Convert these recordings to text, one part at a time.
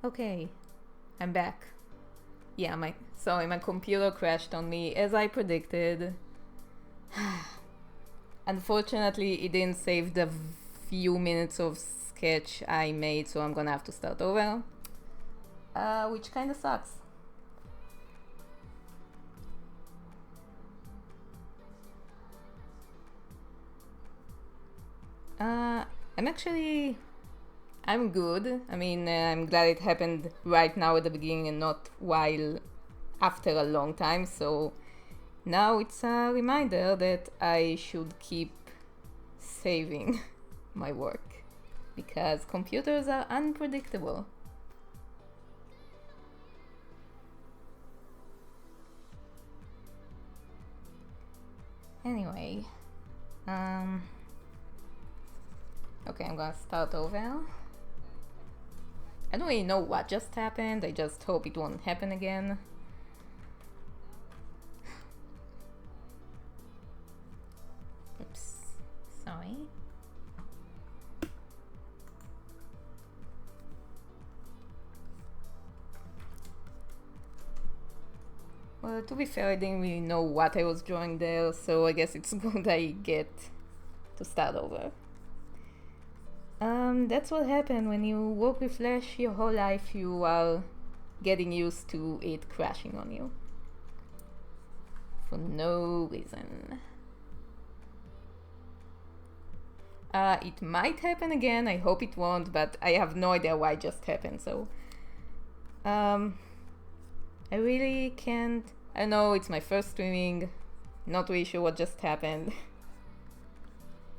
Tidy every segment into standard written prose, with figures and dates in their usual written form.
Okay, I'm back. Yeah, my computer crashed on me as I predicted. Unfortunately, it didn't save the few minutes of sketch I made, so I'm gonna have to start over. Which kinda sucks. Uh, I'm actually I'm good. I mean, I'm glad it happened right now at the beginning and not while after a long time. So now it's a reminder that I should keep saving my work because computers are unpredictable. Anyway, um, okay, I'm gonna start over. I don't really know what just happened. I just hope it won't happen again. Oops, sorry. Well, to be fair, I didn't really know what I was drawing there, so I guess it's good I get to start over. That's what happened when you work with Flash your whole life. You are getting used to it crashing on you for no reason. It might happen again. I hope it won't, but I have no idea why it just happened. So, I really can't. I know it's my first streaming. Not really sure what just happened,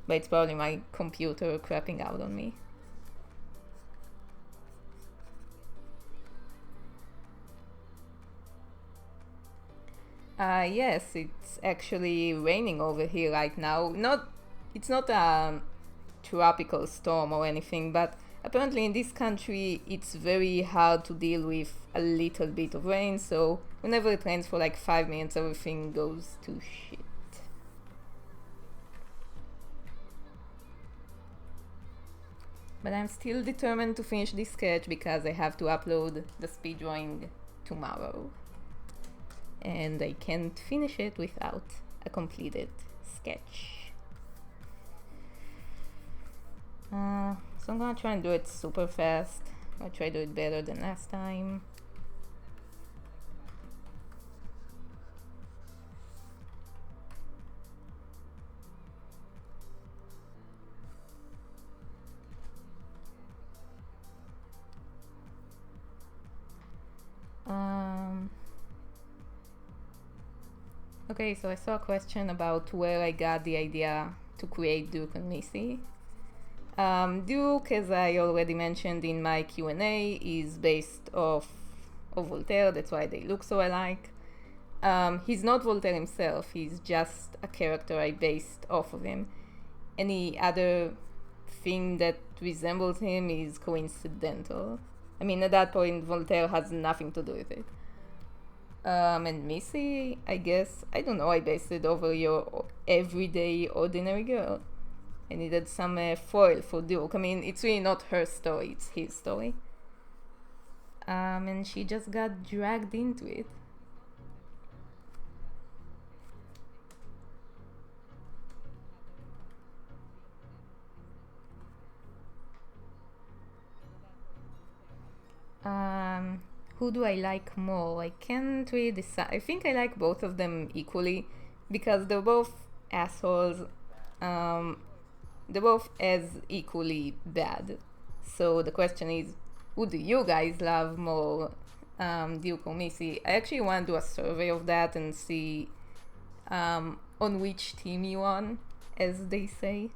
but it's probably my computer crapping out on me. Yes, it's actually raining over here right now. It's not a tropical storm or anything, but apparently in this country it's very hard to deal with a little bit of rain, so whenever it rains for like 5 minutes, everything goes to shit. But I'm still determined to finish this sketch because I have to upload the speed drawing tomorrow. And I can't finish it without a completed sketch. So I'm gonna try and do it super fast. I'll try to do it better than last time. Okay, so I saw a question about where I got the idea to create Duke and Missi. Duke, as I already mentioned in my Q&A, is based off of Voltaire. That's why they look so alike. He's not Voltaire himself. He's just a character I based off of him. Any other thing that resembles him is coincidental. I mean, at that point, Voltaire has nothing to do with it. And Missy, I guess, I don't know, I based it over your everyday ordinary girl. I needed some foil for Duke. I mean, it's really not her story, it's his story. And she just got dragged into it. Who do I like more? I can't really decide. I think I like both of them equally because they're both assholes. They're both as equally bad. So the question is, who do you guys love more, Duke or Missy? I actually want to do a survey of that and see on which team you on, as they say.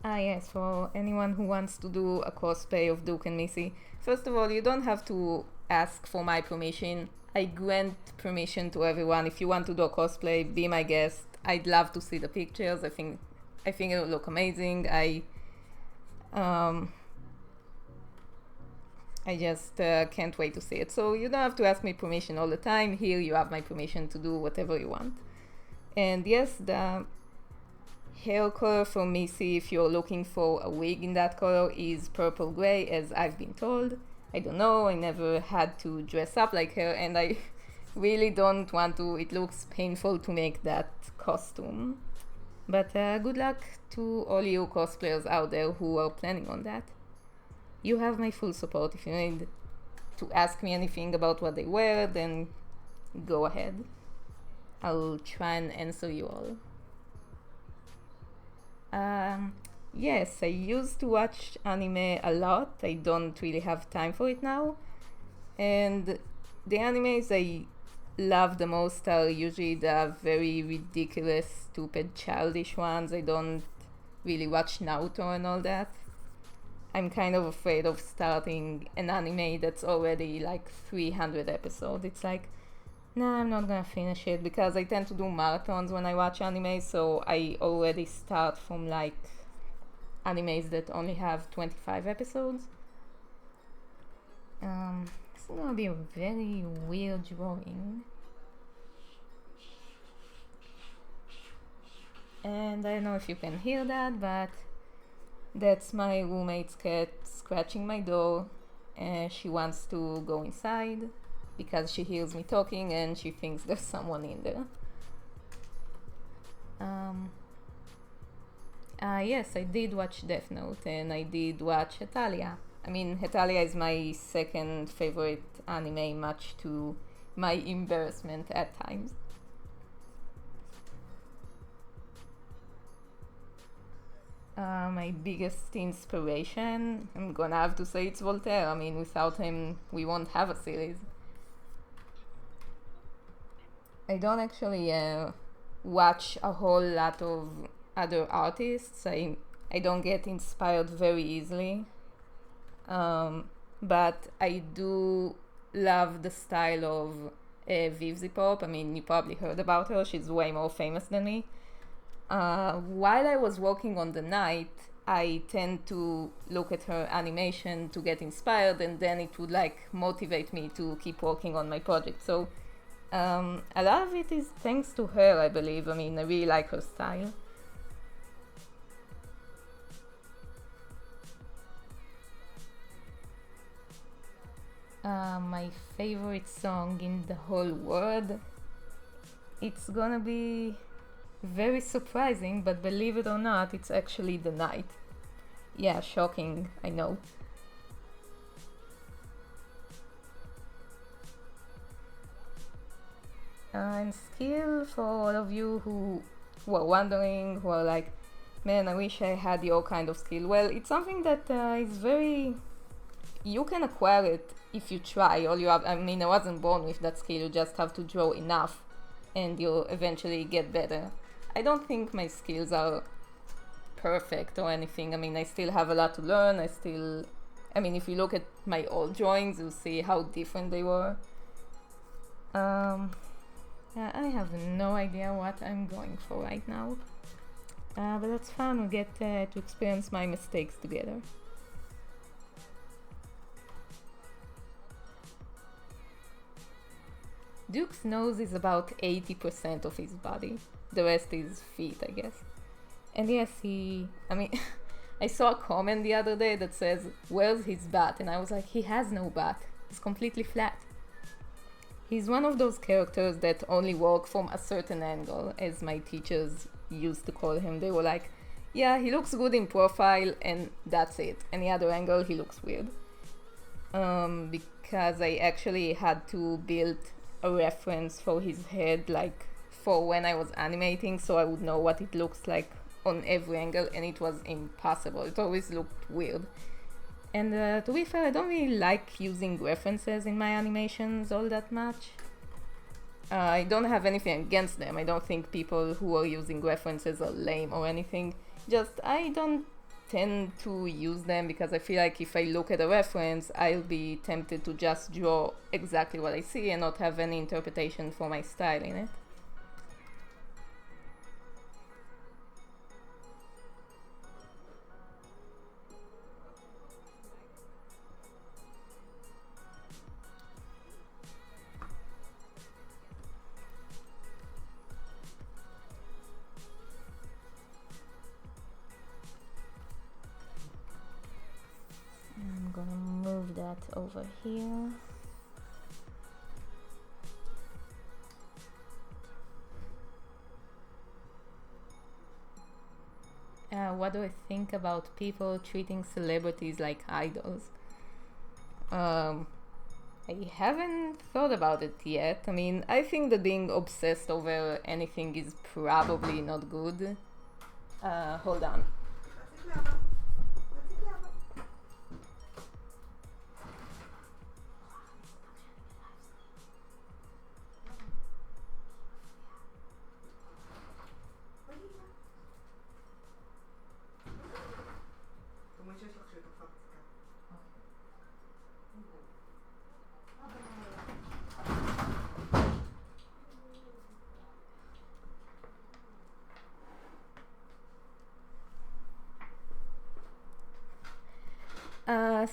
Ah, yes, for anyone who wants to do a cosplay of Duke and Missy. First of all, you don't have to ask for my permission. I grant permission to everyone. If you want to do a cosplay, be my guest. I'd love to see the pictures. I think it will look amazing. Um I just can't wait to see it. So you don't have to ask me permission all the time. Here you have my permission to do whatever you want. And yes, the hair color for Missy, if you're looking for a wig in that color, is purple gray, as I've been told. I don't know, I never had to dress up like her, and I really don't want to. It looks painful to make that costume. But good luck to all you cosplayers out there who are planning on that. You have my full support. If you need to ask me anything about what they wear, then go ahead. I'll try and answer you all. Yes, I used to watch anime a lot. I don't really have time for it now. And the animes I love the most are usually the very ridiculous, stupid, childish ones. I don't really watch Naruto and all that. I'm kind of afraid of starting an anime that's already like 300 episodes. It's like, nah, I'm not gonna finish it because I tend to do marathons when I watch anime, so I already start from like animes that only have 25 episodes. It's gonna be a very weird drawing. And I don't know if you can hear that, but that's my roommate's cat scratching my door, and she wants to go inside because she hears me talking and she thinks there's someone in there. Yes, I did watch Death Note and I did watch Hetalia. I mean, Hetalia is my second favorite anime, much to my embarrassment at times. My biggest inspiration, I'm gonna have to say it's Voltaire. I mean, without him, we won't have a series. I don't actually watch a whole lot of other artists. I don't get inspired very easily. But I do love the style of Vivzy Pop. I mean, you probably heard about her. She's way more famous than me. While I was working on the night, I tend to look at her animation to get inspired, and then it would like motivate me to keep working on my project. So a lot of it is thanks to her, I believe. I mean, I really like her style. My favorite song in the whole world, it's gonna be very surprising, but believe it or not, it's actually The Night. Yeah, shocking, I know. And still, for all of you who are wondering, who are like, man, I wish I had your kind of skill. Well, it's something that is very. You can acquire it if you try. All you have, I mean, I wasn't born with that skill, you just have to draw enough and you'll eventually get better. I don't think my skills are perfect or anything. I mean, I still have a lot to learn. I mean, if you look at my old drawings, you'll see how different they were. Yeah, I have no idea what I'm going for right now. But that's fun. We get to experience my mistakes together. Duke's nose is about 80% of his body. The rest is feet, I guess. And yes, I mean, I saw a comment the other day that says, where's his butt? And I was like, he has no butt. It's completely flat. He's one of those characters that only work from a certain angle, as my teachers used to call him. They were like, yeah, he looks good in profile, and that's it. Any other angle, he looks weird. Because I actually had to build a reference for his head, like for when I was animating, so I would know what it looks like on every angle, and it was impossible. It always looked weird. And to be fair, I don't really like using references in my animations all that much. I don't have anything against them. I don't think people who are using references are lame or anything. Just I don't tend to use them because I feel like if I look at a reference, I'll be tempted to just draw exactly what I see and not have any interpretation for my style in it. over here. What do I think about people treating celebrities like idols? I haven't thought about it yet. I mean, I think that being obsessed over anything is probably not good. Hold on.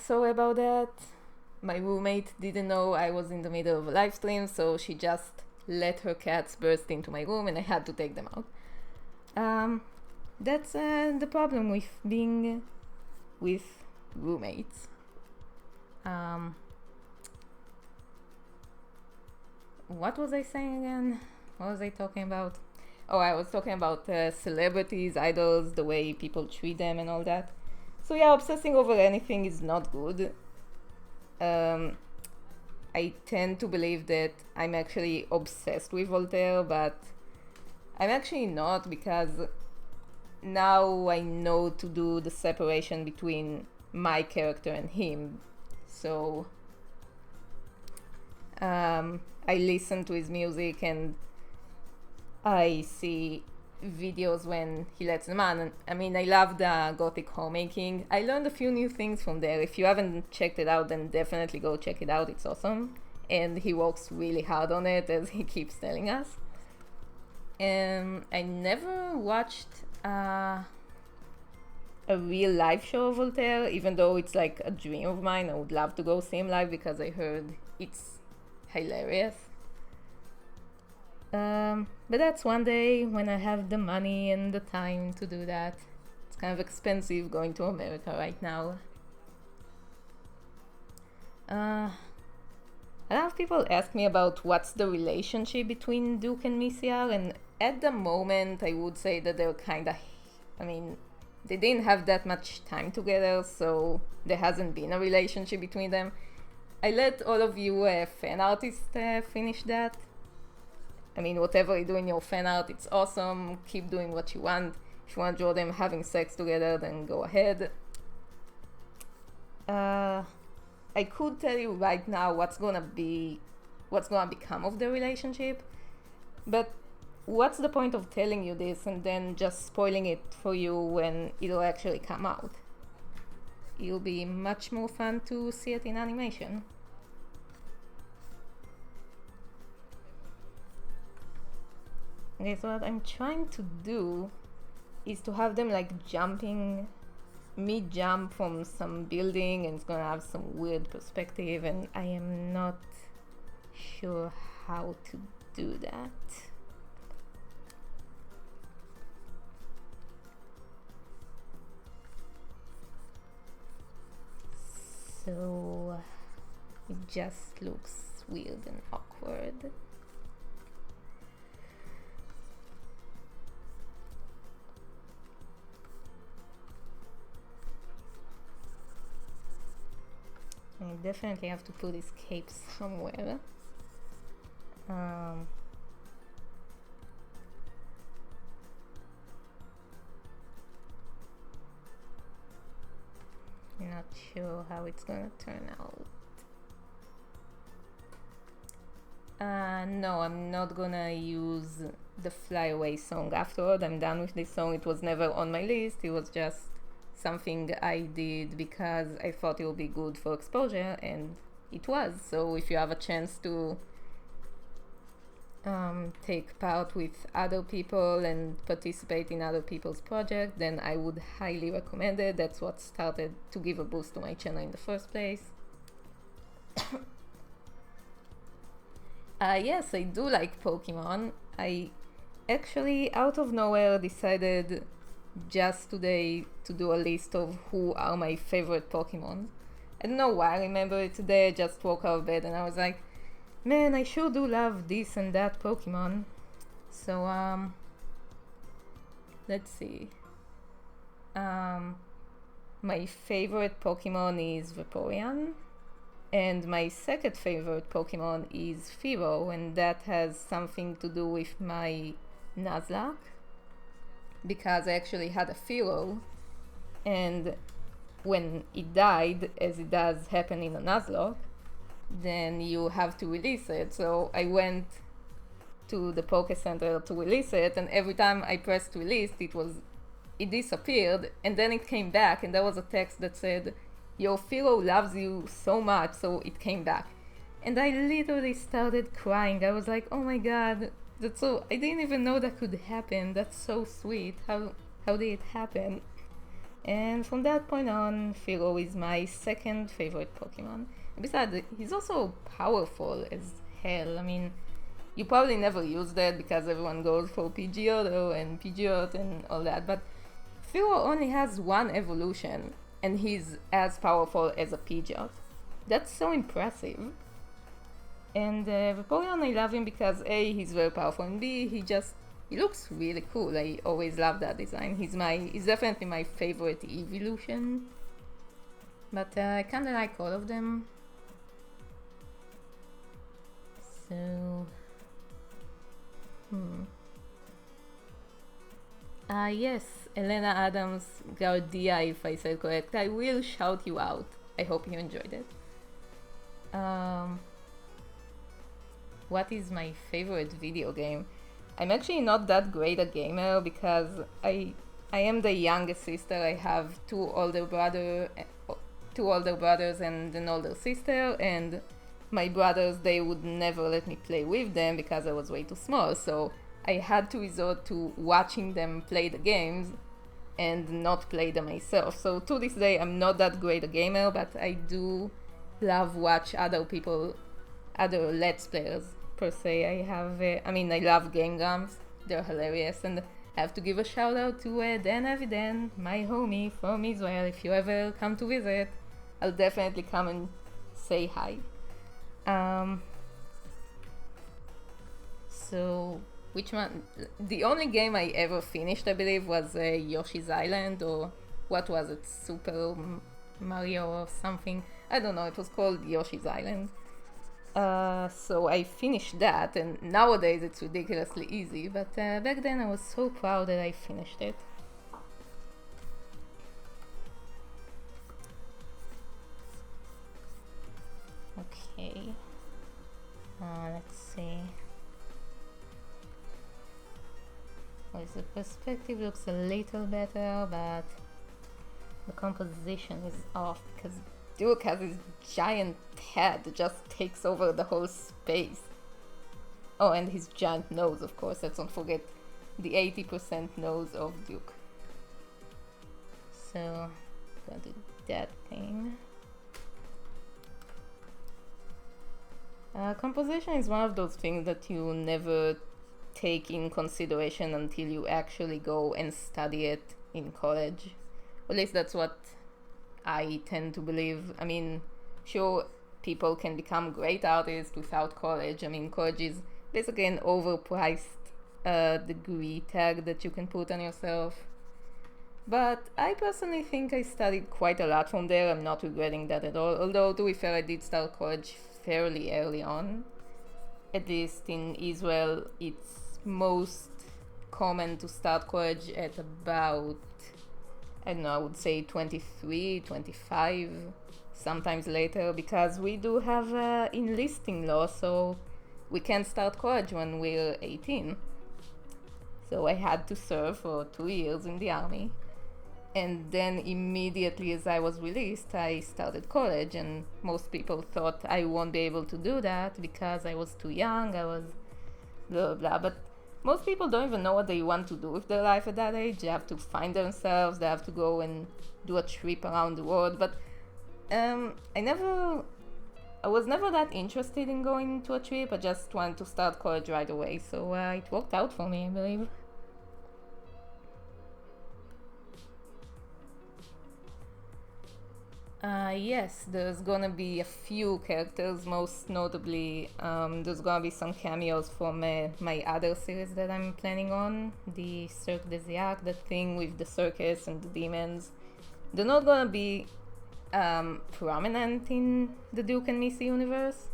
So about that, my roommate didn't know I was in the middle of a live stream, so she just let her cats burst into my room and I had to take them out. That's the problem with being with roommates. What was I saying again? What was I talking about? Oh, I was talking about celebrities, idols, the way people treat them and all that. So yeah, obsessing over anything is not good. I tend to believe that I'm actually obsessed with Voltaire, but I'm actually not, because now I know to do the separation between my character and him. So I listen to his music and I see videos when he lets them on. And, I mean, I love the gothic homemaking. I learned a few new things from there. If you haven't checked it out, then definitely go check it out. It's awesome. And he works really hard on it, as he keeps telling us. And I never watched a real live show of Voltaire, even though it's like a dream of mine. I would love to go see him live because I heard it's hilarious. But that's one day when I have the money and the time to do that. It's kind of expensive going to America right now. A lot of people ask me about what's the relationship between Duke and Missi are, and at the moment I would say that they're kinda, I mean, they didn't have that much time together, so there hasn't been a relationship between them. I let all of you fan artists finish that. I mean, whatever you do in your fan art, it's awesome. Keep doing what you want. If you want to draw them having sex together, then go ahead. I could tell you right now what's gonna become of the relationship, but what's the point of telling you this and then just spoiling it for you when it'll actually come out? It'll be much more fun to see it in animation. Okay, so what I'm trying to do is to have them like jumping, mid-jump from some building, and it's gonna have some weird perspective, and I am not sure how to do that. So it just looks weird and awkward. I definitely have to put his cape somewhere. I'm not sure how it's gonna turn out. No, I'm not gonna use the Fly Away song afterward. I'm done with this song. It was never on my list. It was just something I did because I thought it would be good for exposure, and it was. So if you have a chance to take part with other people and participate in other people's projects, then I would highly recommend it. That's what started to give a boost to my channel in the first place. Yes, I do like Pokemon. I actually, out of nowhere, decided just today to do a list of who are my favorite Pokemon. I don't know why I remember it today. I just woke out of bed and I was like, man, I sure do love this and that Pokemon. So, let's see. My favorite Pokemon is Vaporeon. And my second favorite Pokemon is Fearow, and that has something to do with my Nuzlocke, because I actually had a Fearow, and when it died, as it does happen in a Nuzlocke, then you have to release it. So I went to the Poke Center to release it, and every time I pressed release, it disappeared, and then it came back, and there was a text that said, your Fearow loves you so much, so it came back. And I literally started crying. I was like, oh my god, that's so, I didn't even know that could happen. That's so sweet. How did it happen? And from that point on, Fearow is my second favorite Pokemon. Besides, he's also powerful as hell. I mean, you probably never use that because everyone goes for Pidgeotto and Pidgeot and all that, but Fearow only has one evolution, and he's as powerful as a Pidgeot. That's so impressive. And Vaporeon, I love him because A, he's very powerful, and B, he looks really cool. I always love that design. He's definitely my favorite evolution. But I kinda like all of them. So... yes, Elena Adams Gardia, if I said correct. I will shout you out. I hope you enjoyed it. What is my favorite video game? I'm actually not that great a gamer because I am the youngest sister. I have two older brothers and an older sister, and my brothers, they would never let me play with them because I was way too small. So I had to resort to watching them play the games and not play them myself. So to this day, I'm not that great a gamer, but I do love watch other Let's Players per se. I love Game Grumps. They're hilarious, and I have to give a shout out to Dan Avidan, my homie from Israel. If you ever come to visit, I'll definitely come and say hi. So which one? The only game I ever finished, I believe, was Yoshi's Island, or what was it? Super Mario or something. I don't know, it was called Yoshi's Island. So I finished that, and nowadays it's ridiculously easy, but back then I was so proud that I finished it. Okay. Let's see. The perspective looks a little better, but the composition is off because Duke has his giant head that just takes over the whole space. Oh, and his giant nose, of course. Let's not forget the 80% nose of Duke. So, I'm gonna do that thing. Composition is one of those things that you never take in consideration until you actually go and study it in college. Or at least that's what I tend to believe. I mean, sure, people can become great artists without college. I mean, college is basically an overpriced degree tag that you can put on yourself. But I personally think I studied quite a lot from there. I'm not regretting that at all. Although, to be fair, I did start college fairly early on. At least in Israel, it's most common to start college at about, I don't know, I would say 23, 25, sometimes later, because we do have enlisting law, so we can't start college when we're 18. So I had to serve for 2 years in the army. And then immediately as I was released, I started college, and most people thought I won't be able to do that because I was too young, I was blah blah. But most people don't even know what they want to do with their life at that age. They have to find themselves, they have to go and do a trip around the world. But I was never that interested in going to a trip. I just wanted to start college right away. So it worked out for me, I believe. Yes, there's gonna be a few characters, most notably, there's gonna be some cameos from my other series that I'm planning on, the Cirque des Yac, the thing with the circus and the demons. They're not gonna be prominent in the Duke and Missi universe,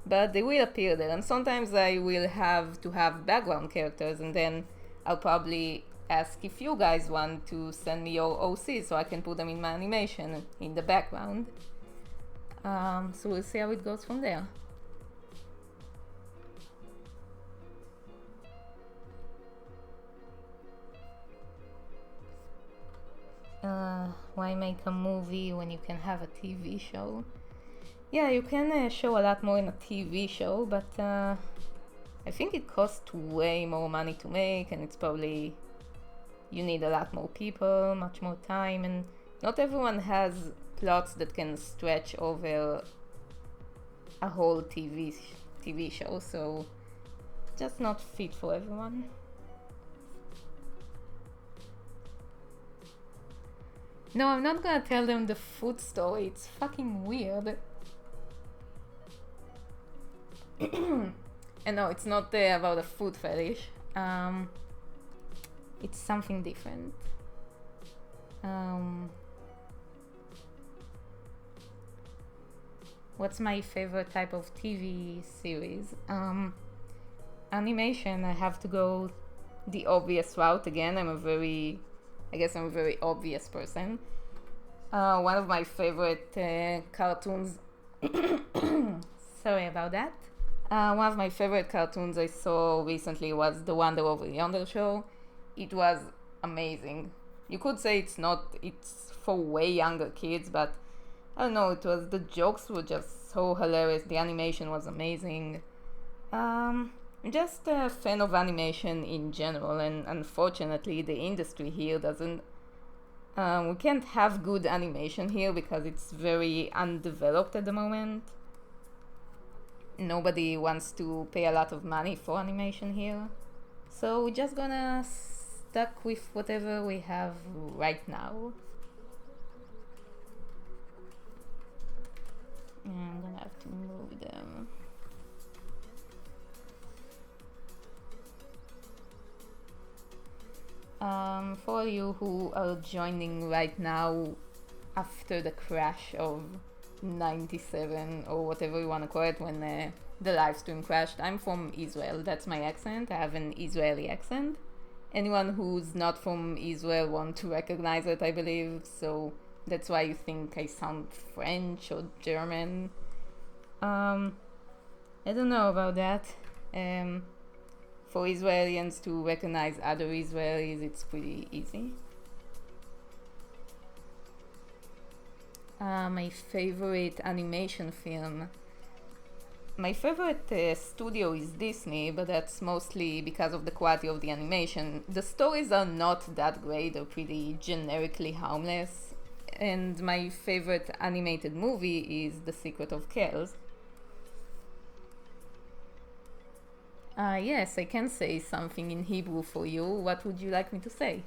but they will appear there, and sometimes I will have to have background characters, and then I'll probably ask if you guys want to send me your OCs so I can put them in my animation in the background. So we'll see how it goes from there. Why make a movie when you can have a TV show? Yeah, you can show a lot more in a TV show, but I think it costs way more money to make, and it's probably you need a lot more people, much more time, and not everyone has plots that can stretch over a whole TV show, so just not fit for everyone. No, I'm not gonna tell them the food story, it's fucking weird. And no, it's not about a food fetish. It's something different. What's my favorite type of TV series? Animation, I have to go the obvious route again. I guess I'm a very obvious person. One of my favorite cartoons. Sorry about that. One of my favorite cartoons I saw recently was the Wonder Over Yonder show. It was amazing. You could say it's for way younger kids, but I don't know, the jokes were just so hilarious, the animation was amazing. Just a fan of animation in general, and unfortunately the industry here doesn't, we can't have good animation here because it's very undeveloped at the moment. Nobody wants to pay a lot of money for animation here, so we're just gonna stuck with whatever we have right now. I'm gonna have to move them. For you who are joining right now after the crash of 97 or whatever you want to call it, when the live stream crashed, I'm from Israel. That's my accent. I have an Israeli accent. Anyone who's not from Israel won't recognize it, I believe, so that's why you think I sound French or German. I don't know about that. For Israelis to recognize other Israelis, it's pretty easy. My favorite animation film. My favorite studio is Disney, but that's mostly because of the quality of the animation. The stories are not that great, they're pretty generically harmless. And my favorite animated movie is The Secret of Kells. Yes, I can say something in Hebrew for you. What would you like me to say?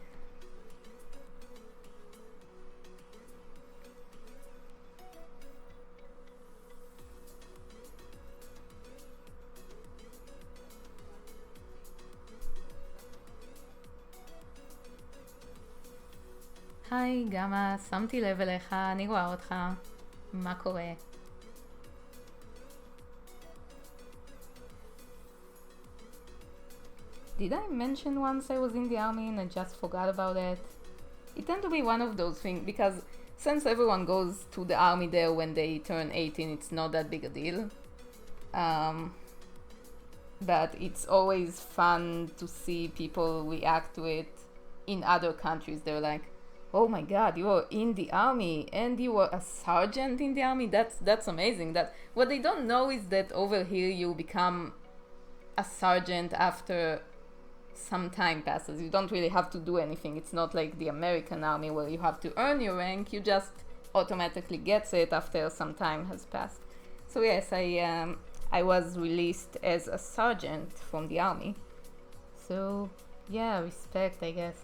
היי, גמא, שמתי לב אליך, אני רואה אותך. מה קורה? Did I mention once I was in the army and I just forgot about it? It tends to be one of those things, because since everyone goes to the army there when they turn 18, it's not that big a deal. But it's always fun to see people react to it in other countries. They're like, oh my god, you were in the army and you were a sergeant in the army? That's amazing. That what they don't know is that over here you become a sergeant after some time passes. You don't really have to do anything. It's not like the American army where you have to earn your rank. You just automatically get it after some time has passed. So yes, I was released as a sergeant from the army. So yeah, respect, I guess.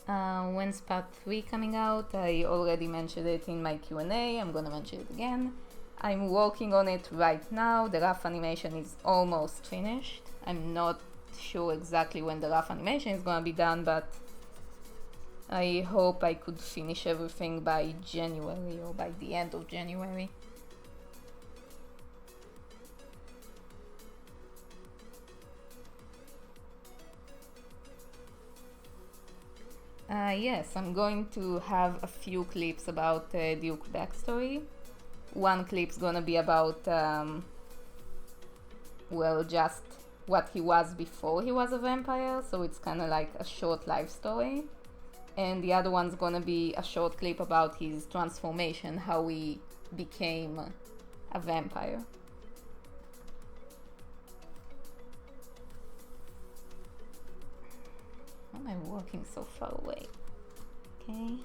When's part 3 coming out? I already mentioned it in my Q&A, I'm gonna mention it again. I'm working on it right now. The rough animation is almost finished. I'm not sure exactly when the rough animation is gonna be done, but I hope I could finish everything by January or by the end of January. Yes, I'm going to have a few clips about Duke backstory. One clip's gonna be about, well, just what he was before he was a vampire, so it's kind of like a short life story. And the other one's gonna be a short clip about his transformation, how he became a vampire. Why am I walking so far away? Okay.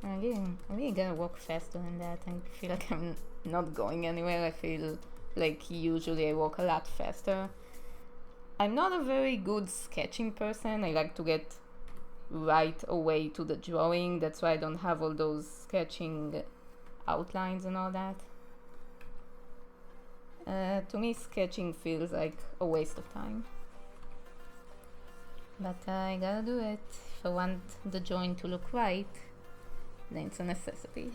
I really gotta walk faster than that. I feel like I'm not going anywhere. I feel like usually I walk a lot faster. I'm not a very good sketching person. I like to get right away to the drawing. That's why I don't have all those sketching outlines and all that. To me, sketching feels like a waste of time. But I gotta do it. If I want the drawing to look right, then it's a necessity.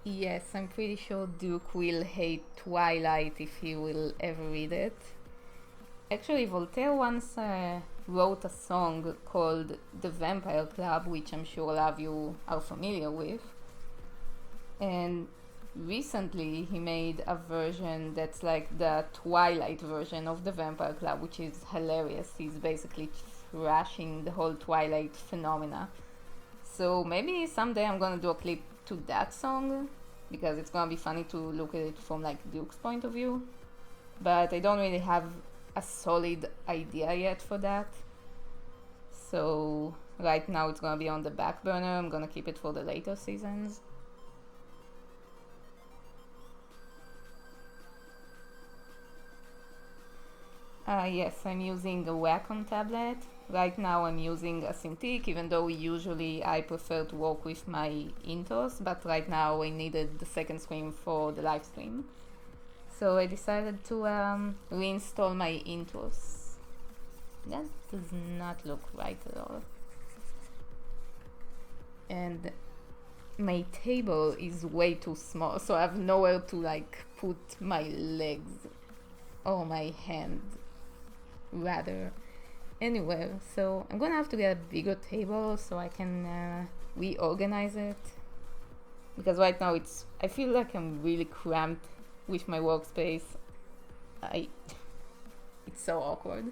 Yes, I'm pretty sure Duke will hate Twilight if he will ever read it. Actually, Voltaire once wrote a song called The Vampire Club, which I'm sure a lot of you are familiar with. And recently he made a version that's like the Twilight version of The Vampire Club, which is hilarious. He's basically thrashing the whole Twilight phenomena. So maybe someday I'm gonna do a clip to that song, because it's gonna be funny to look at it from like Duke's point of view. But I don't really have a solid idea yet for that. So right now it's gonna be on the back burner. I'm gonna keep it for the later seasons. Yes, I'm using a Wacom tablet. Right now I'm using a Cintiq, even though usually I prefer to work with my Intos, but right now I needed the second screen for the live stream. So I decided to reinstall my Intos. That does not look right at all. And my table is way too small, so I have nowhere to like put my legs or my hand rather anywhere. So I'm gonna have to get a bigger table so I can reorganize it, because right now I feel like I'm really cramped with my workspace. It's so awkward.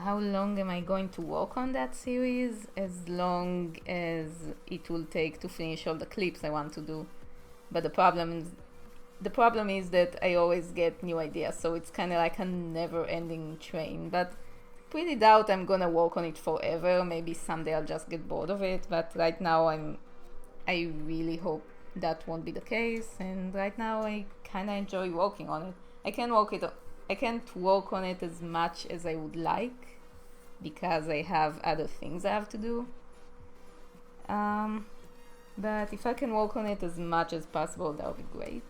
How long am I going to work on that series? As long as it will take to finish all the clips I want to do. But the problem is that I always get new ideas, so it's kind of like a never-ending train. But pretty doubt I'm gonna work on it forever. Maybe someday I'll just get bored of it. But right now I really hope that won't be the case. And right now I kind of enjoy working on it. I can't work on it as much as I would like, because I have other things I have to do. But if I can work on it as much as possible, that would be great.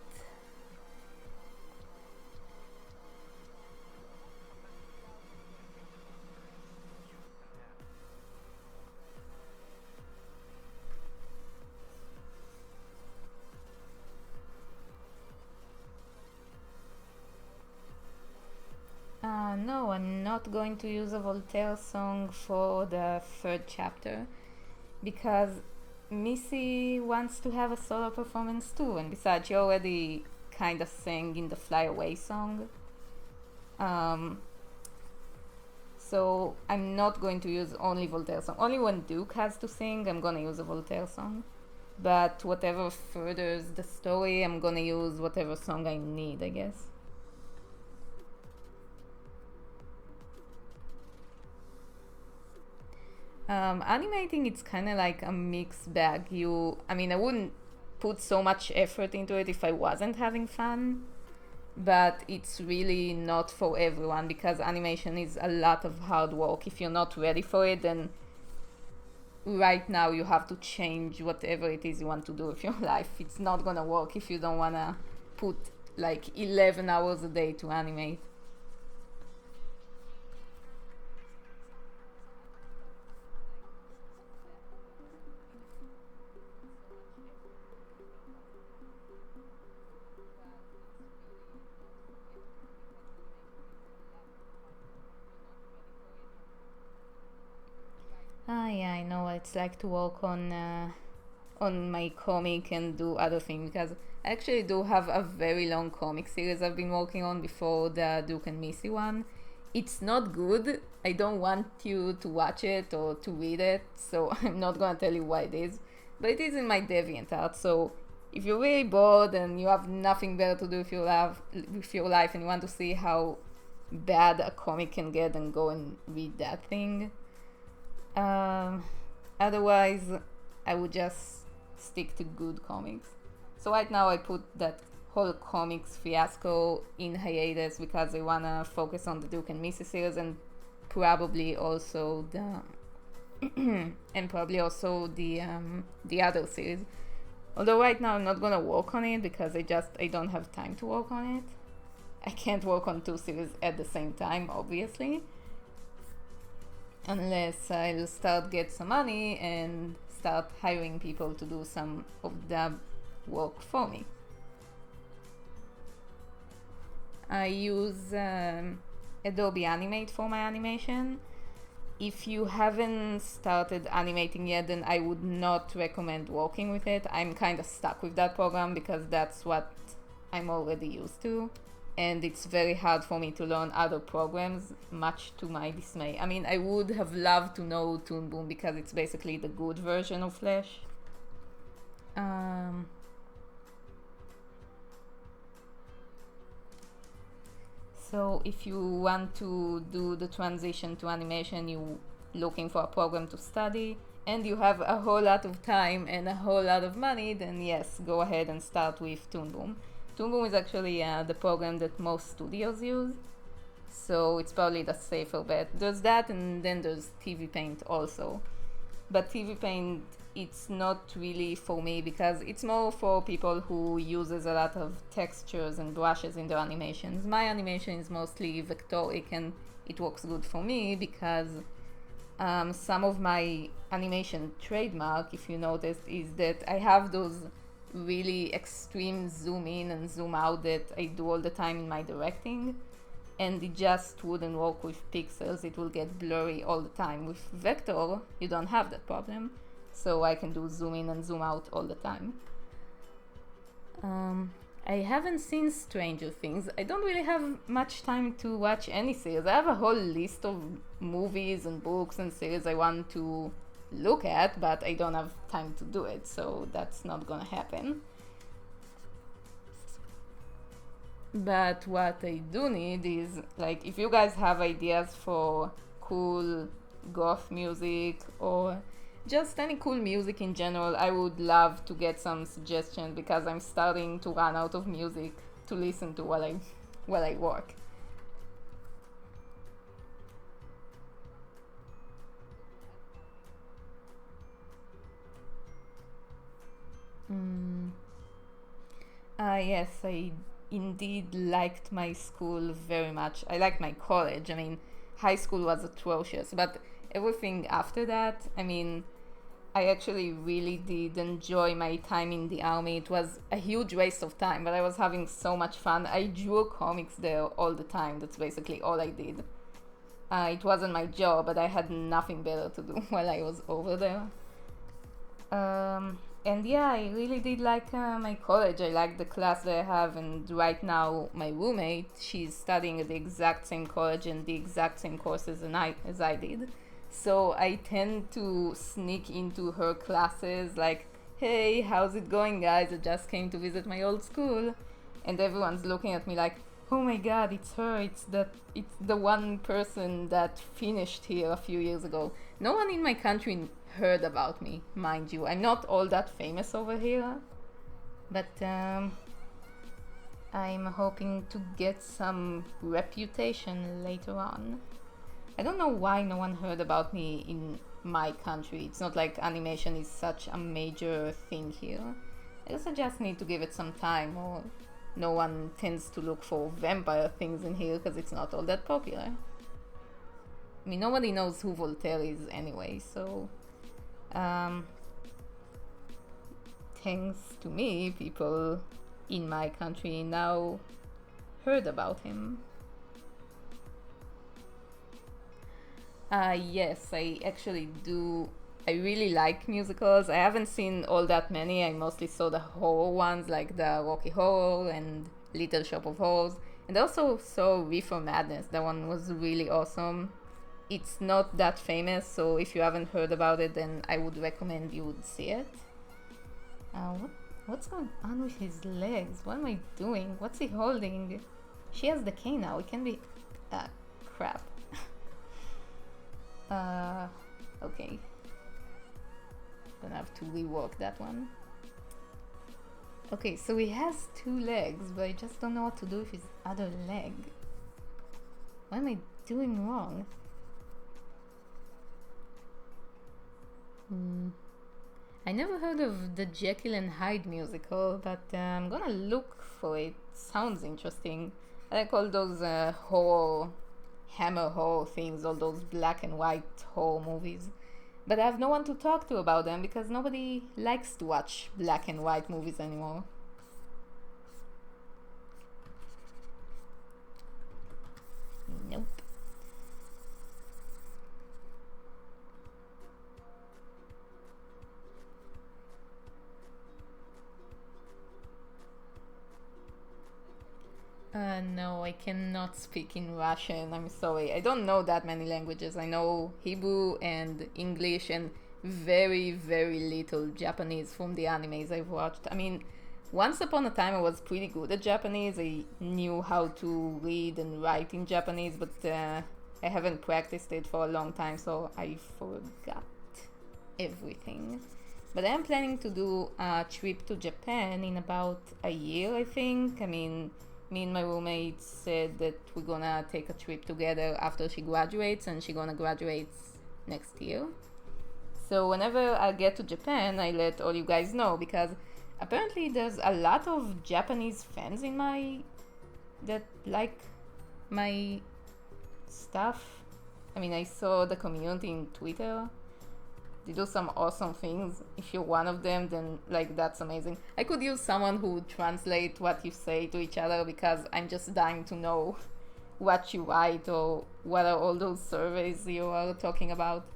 No, I'm not going to use a Voltaire song for the third chapter, because Missy wants to have a solo performance too, and besides, she already kind so So I'm not going to use only Voltaire song. Only when Duke has to sing, I'm gonna use a Voltaire song. But whatever furthers the story, I'm gonna use whatever song I need, I guess. Animating, it's kind of like a mixed bag. I mean, I wouldn't put so much effort into it if I wasn't having fun, but it's really not for everyone because animation is a lot of hard work. If you're not ready for it, then right now you have to change whatever it is you want to do with your life. It's not gonna work if you don't wanna put like 11 hours a day to animate. Yeah, I know what it's like to work on my comic and do other things because I actually do have a very long comic series I've been working on before the Duke and Missi one. It's not good. I don't want you to watch it or to read it, so I'm not gonna tell you why it is. But it is in my DeviantArt, so if you're really bored and you have nothing better to do with your life and you want to see how bad a comic can get, then go and read that thing. Otherwise, I would just stick to good comics. So right now I put that whole comics fiasco in hiatus because I wanna focus on the Duke and Missi series and probably also the other series. Although right now I'm not gonna work on it because I don't have time to work on it. I can't work on two series at the same time, obviously. Unless I'll start get some money and start hiring people to do some of the work for me. I use Adobe Animate for my animation. If you haven't started animating yet, then I would not recommend working with it. I'm kind of stuck with that program because that's what I'm already used to. And it's very hard for me to learn other programs, much to my dismay. I mean, I would have loved to know Toon Boom because it's basically the good version of Flash. So if you want to do the transition to animation, you looking for a program to study, and you have a whole lot of time and a whole lot of money, then yes, go ahead and start with Toon Boom. Toon Boom is actually the program that most studios use, so it's probably the safer bet. There's that, and then there's TV Paint also. But TV Paint, it's not really for me because it's more for people who uses a lot of textures and brushes in their animations. My animation is mostly vectoric, and it works good for me because some of my animation trademark, if you noticed, is that I have those really extreme zoom in and zoom out that I do all the time in my directing, and it just wouldn't work with pixels. It will get blurry all the time. With vector, you don't have that problem, so I can do zoom in and zoom out all the time. I haven't seen Stranger Things. I don't really have much time to watch any series. I have a whole list of movies and books and series I want to look at, but I don't have time to do it, so that's not gonna happen. But what I do need is, like, if you guys have ideas for cool goth music or just any cool music in general, I would love to get some suggestions because I'm starting to run out of music to listen to while I work. Yes, I indeed liked my school very much. I liked my college. I mean, high school was atrocious, but everything after that, I mean, I actually really did enjoy my time in the army. It was a huge waste of time, but I was having so much fun. I drew comics there all the time. That's basically all I did. It wasn't my job, but I had nothing better to do while I was over there. And yeah, I really did like my college. I like the class that I have, and right now my roommate, she's studying at the exact same college and the exact same courses as I did. So I tend to sneak into her classes like, hey, how's it going, guys? I just came to visit my old school. And everyone's looking at me like, oh my god, it's her. It's the one person that finished here a few years ago. No one in my country heard about me, mind you. I'm not all that famous over here, but I'm hoping to get some reputation later on. I don't know why no one heard about me in my country. It's not like animation is such a major thing here. I guess I just need to give it some time, or no one tends to look for vampire things in here because it's not all that popular. I mean, nobody knows who Voltaire is anyway, so thanks to me, people in my country now heard about him. Yes, I actually do. I really like musicals. I haven't seen all that many. I mostly saw the horror ones like the Rocky Horror and Little Shop of Horrors. And I also saw Reefer Madness. That one was really awesome. It's not that famous, so if you haven't heard about it, then I would recommend you would see it. What's going on with his legs? What am I doing? What's he holding? She has the cane now. It can be... crap. Okay. Gonna have to rework that one. Okay, so he has two legs, but I just don't know what to do with his other leg. What am I doing wrong? I never heard of the Jekyll and Hyde musical, but I'm gonna look for it. Sounds interesting. I like all those horror, hammer horror things, all those black and white horror movies. But I have no one to talk to about them because nobody likes to watch black and white movies anymore. Nope. No, I cannot speak in Russian. I'm sorry. I don't know that many languages. I know Hebrew and English and very, very little Japanese from the animes I've watched. I mean, once upon a time I was pretty good at Japanese. I knew how to read and write in Japanese, but I haven't practiced it for a long time, so I forgot everything. But I am planning to do a trip to Japan in about a year, I think. I mean, me and my roommate said that we're gonna take a trip together after she graduates, and she's gonna graduate next year. So whenever I get to Japan, I let all you guys know, because apparently there's a lot of Japanese fans that like my stuff. I mean, I saw the community in Twitter. They do some awesome things. If you're one of them, then like that's amazing. I could use someone who would translate what you say to each other, because I'm just dying to know what you write or what are all those surveys you are talking about.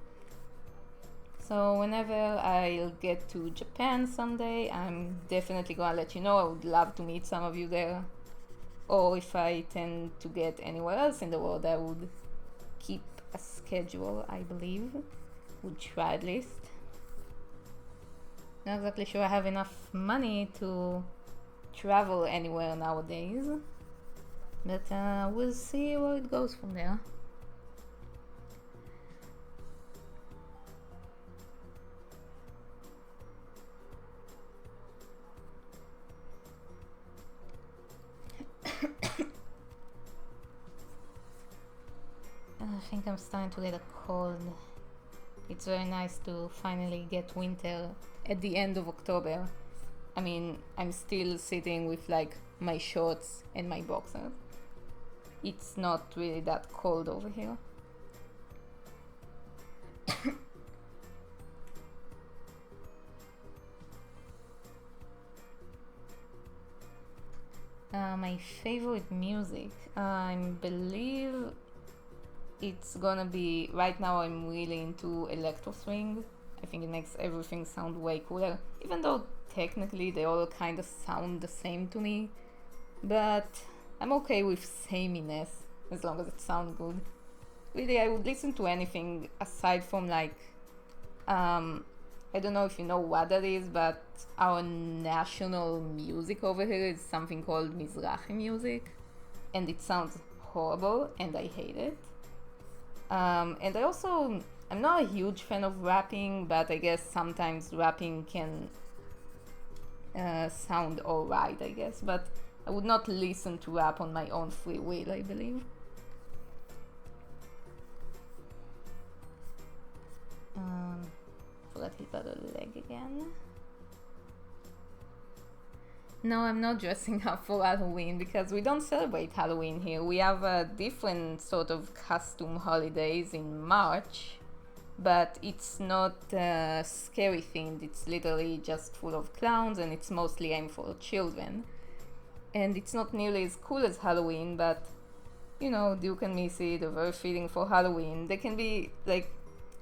So whenever I'll get to Japan someday, I'm definitely gonna let you know. I would love to meet some of you there. Or if I tend to get anywhere else in the world, I would keep a schedule, I believe. Would try at least. Not exactly sure I have enough money to travel anywhere nowadays, but we'll see where it goes from there. I think I'm starting to get a cold. It's very nice to finally get winter at the end of October. I mean, I'm still sitting with like my shorts and my boxers. It's not really that cold over here. My favorite music, I believe it's gonna be, right now I'm really into electro swing. I think it makes everything sound way cooler, even though technically they all kind of sound the same to me. But I'm okay with sameness as long as it sounds good. Really, I would listen to anything aside from like, I don't know if you know what that is, but our national music over here is something called Mizrahi music, and it sounds horrible, and I hate it. And I'm not a huge fan of rapping, but I guess sometimes rapping can sound alright, I guess, but I would not listen to rap on my own free will, I believe. Forgot he got a leg again. No, I'm not dressing up for Halloween because we don't celebrate Halloween here. We have a different sort of costume holidays in March, but it's not scary themed. It's literally just full of clowns and it's mostly aimed for children. And it's not nearly as cool as Halloween, but you know, Duke and Missi, they're very fitting for Halloween. They can be like,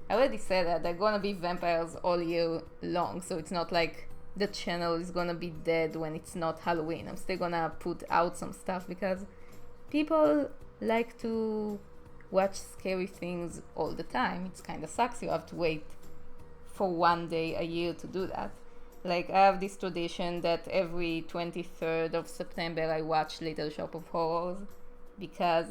I already said that they're gonna be vampires all year long, so it's not like the channel is gonna be dead when it's not Halloween. I'm still gonna put out some stuff because people like to watch scary things all the time. It's kinda sucks you have to wait for one day a year to do that. Like, I have this tradition that every 23rd of September I watch Little Shop of Horrors, because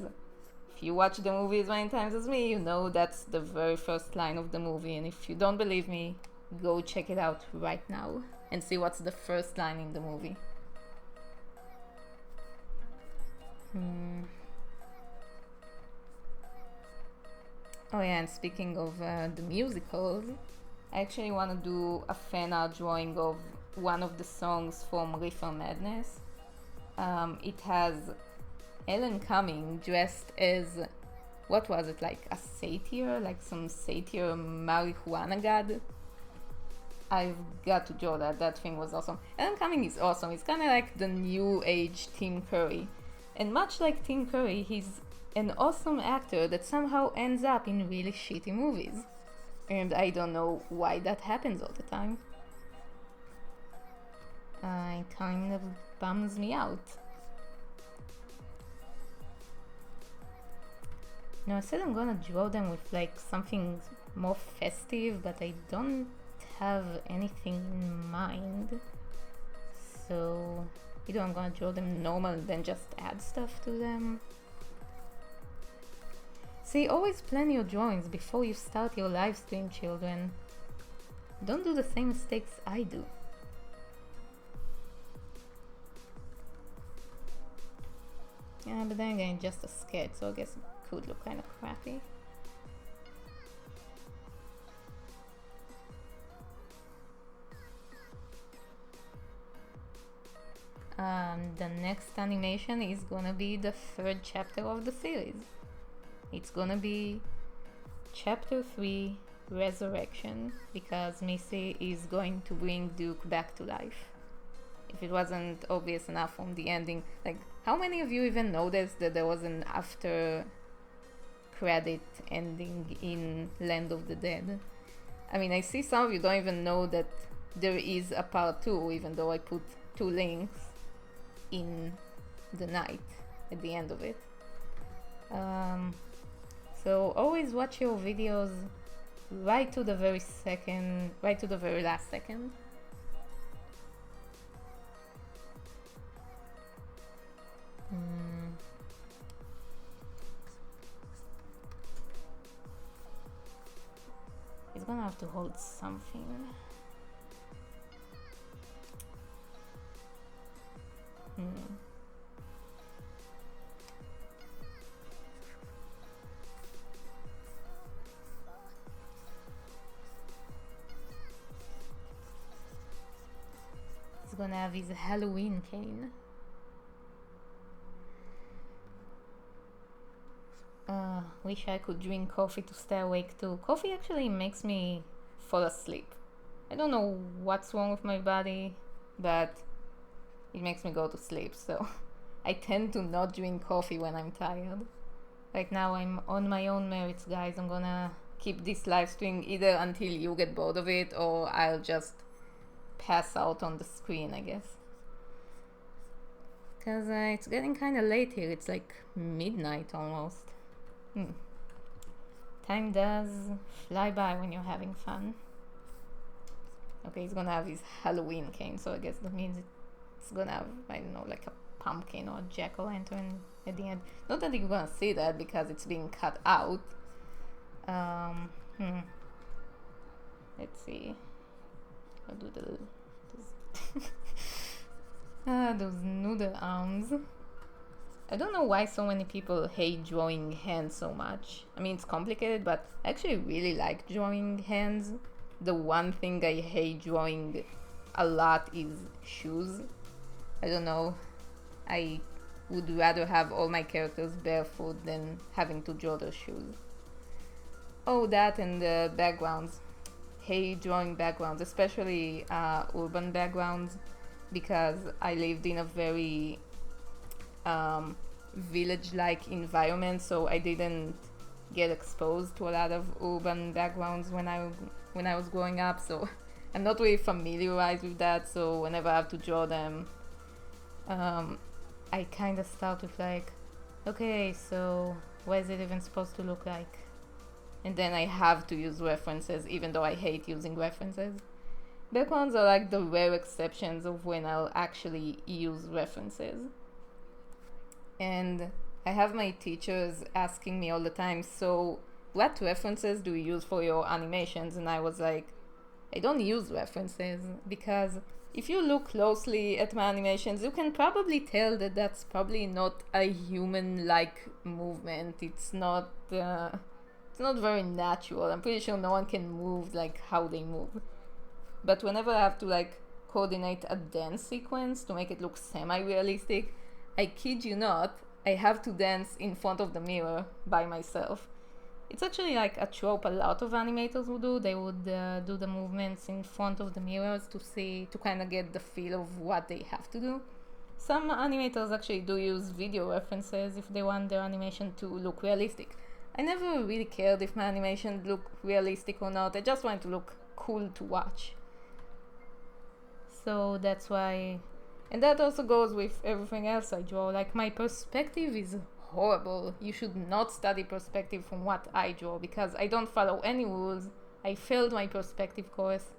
if you watch the movie as many times as me, you know that's the very first line of the movie, and if you don't believe me, go check it out right now and see what's the first line in the movie. Oh yeah, and speaking of the musicals, I actually want to do a fan art drawing of one of the songs from Reefer Madness. It has Ellen Cumming dressed as, what was it, like a satyr, like some satyr marijuana god. I've got to draw that. That thing was awesome. Ellen Cumming is awesome. It's kind of like the new age Tim Curry, and much like Tim Curry, he's an awesome actor that somehow ends up in really shitty movies, and I don't know why that happens all the time. It kind of bums me out. No, I said I'm gonna draw them with like something more festive, but I don't have anything in mind. So either I'm gonna draw them normal and then just add stuff to them. See, always plan your drawings before you start your live stream, children. Don't do the same mistakes I do. Yeah, but then again, just a sketch, so I guess it could look kind of crappy. The next animation is gonna be the third chapter of the series. It's gonna be chapter 3, Resurrection, because Missi is going to bring Duke back to life. If it wasn't obvious enough from the ending, like, how many of you even noticed that there was an after credit ending in Land of the Dead? I mean, I see some of you don't even know that there is a part 2, even though I put 2 links in the night at the end of it. So always watch your videos right to the very last second. It's gonna have to hold something. He's gonna have his Halloween cane. Wish I could drink coffee to stay awake too. Coffee actually makes me fall asleep. I don't know what's wrong with my body, but it makes me go to sleep, so I tend to not drink coffee when I'm tired. Right now I'm on my own merits, guys. I'm gonna keep this live stream either until you get bored of it, or I'll just pass out on the screen, I guess. Because it's getting kind of late here. It's like midnight almost. Time does fly by when you're having fun. Okay, he's gonna have his Halloween cane, so I guess that means it's gonna have, I don't know, like a pumpkin or jack-o'-lantern at the end. Not that you're gonna see that because it's being cut out. Let's see. I'll do those noodle arms. I don't know why so many people hate drawing hands so much. I mean, it's complicated, but I actually really like drawing hands. The one thing I hate drawing a lot is shoes. I don't know. I would rather have all my characters barefoot than having to draw their shoes. Oh, that and the backgrounds. Hate drawing backgrounds, especially urban backgrounds, because I lived in a very village-like environment, so I didn't get exposed to a lot of urban backgrounds when I was growing up, so I'm not really familiarized with that. So whenever I have to draw them, I kind of start with like, okay, so what is it even supposed to look like? And then I have to use references, even though I hate using references. Backgrounds are like the rare exceptions of when I'll actually use references. And I have my teachers asking me all the time, so what references do you use for your animations? And I was like, I don't use references, because if you look closely at my animations, you can probably tell that that's probably not a human-like movement. It's not very natural. I'm pretty sure no one can move like how they move. But whenever I have to like coordinate a dance sequence to make it look semi-realistic, I kid you not, I have to dance in front of the mirror by myself. It's actually like a trope a lot of animators would do. They would do the movements in front of the mirrors to kind of get the feel of what they have to do. Some animators actually do use video references if they want their animation to look realistic. I never really cared if my animation looked realistic or not. I just wanted to look cool to watch. So that's why, and that also goes with everything else I draw. Like, my perspective is horrible. You should not study perspective from what I draw, because I don't follow any rules. I failed my perspective course.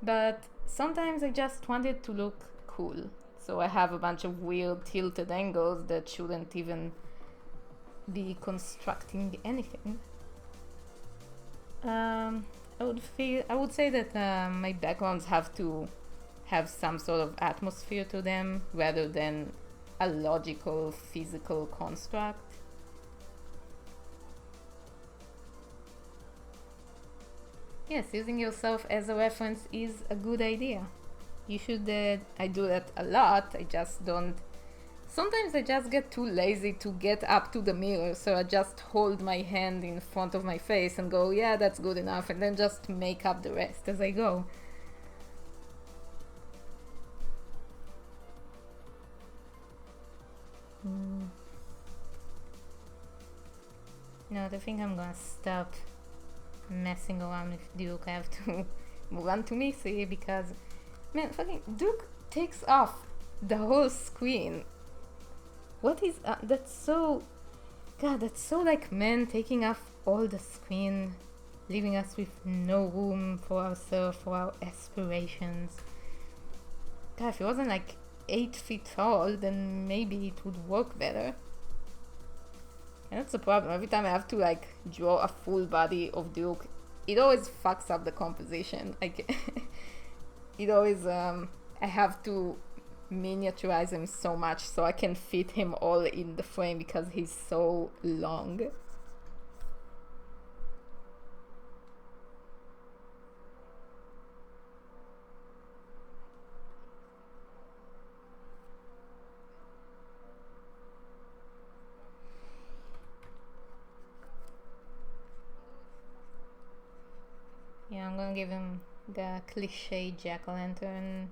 But sometimes I just wanted to look cool. So I have a bunch of weird tilted angles that shouldn't even be constructing anything. I would say that my backgrounds have to have some sort of atmosphere to them rather than a logical physical construct. Yes, using yourself as a reference is a good idea. You should, I do that a lot. I just don't. Sometimes I just get too lazy to get up to the mirror, so I just hold my hand in front of my face and go, yeah, that's good enough, and then just make up the rest as I go. No, I think I'm gonna stop messing around with Duke. I have to move on to Missi, because, man, fucking Duke takes off the whole screen. What is that's so, God, that's so like men taking off all the screen, leaving us with no room for ourselves, for our aspirations. God, if it wasn't like 8 feet tall, then maybe it would work better. And that's the problem. Every time I have to like draw a full body of Duke, it always fucks up the composition. Like, it always, I have to miniaturize him so much so I can fit him all in the frame because he's so long. Yeah, I'm gonna give him the cliche jack-o'-lantern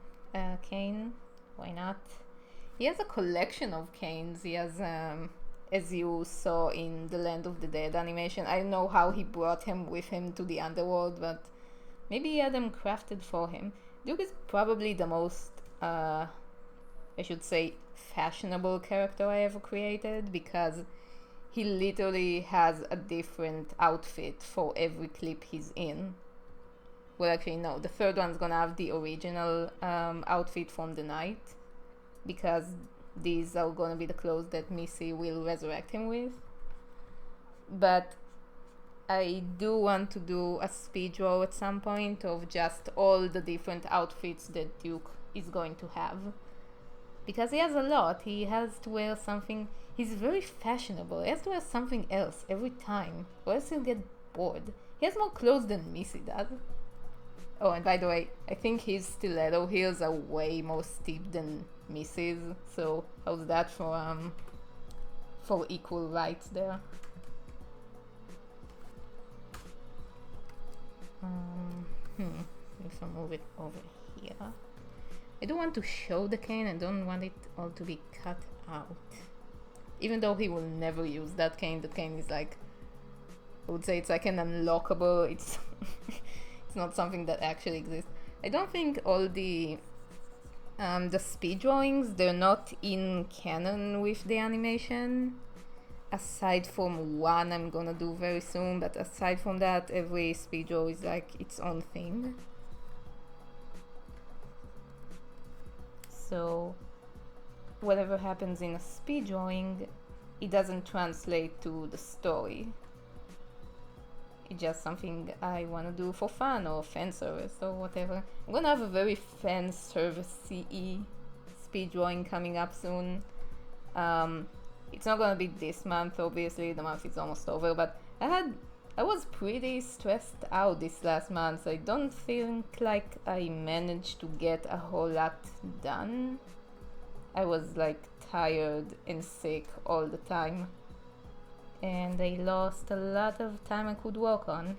cane. Why not? He has a collection of canes. He has as you saw in the Land of the Dead animation. I don't know how he brought him with him to the underworld, but maybe he had them crafted for him. Duke is probably the most, I should say, fashionable character I ever created, because he literally has a different outfit for every clip he's in. Well, actually, no, the third one's gonna have the original outfit from the night, because these are gonna be the clothes that Missi will resurrect him with. But I do want to do a speed draw at some point of just all the different outfits that Duke is going to have. Because he has a lot. He has to wear something. He's very fashionable. He has to wear something else every time, or else he'll get bored. He has more clothes than Missi does. Oh, and by the way, I think his stiletto heels are way more steep than Missi's. So how's that for equal rights there? If I move it over here. I don't want to show the cane, I don't want it all to be cut out. Even though he will never use that cane, the cane is like, I would say it's like an unlockable, it's it's not something that actually exists. I don't think all the speed drawings, they're not in Canon with the animation. Aside from one I'm gonna do very soon, but aside from that, every speed draw is like its own thing. So whatever happens in a speed drawing, it doesn't translate to the story. It's just something I want to do for fun or fan service or whatever. I'm gonna have a very fan service CE speed drawing coming up soon. It's not gonna be this month, obviously, the month is almost over, but I was pretty stressed out this last month. I don't think like I managed to get a whole lot done. I was like tired and sick all the time, and I lost a lot of time I could work on.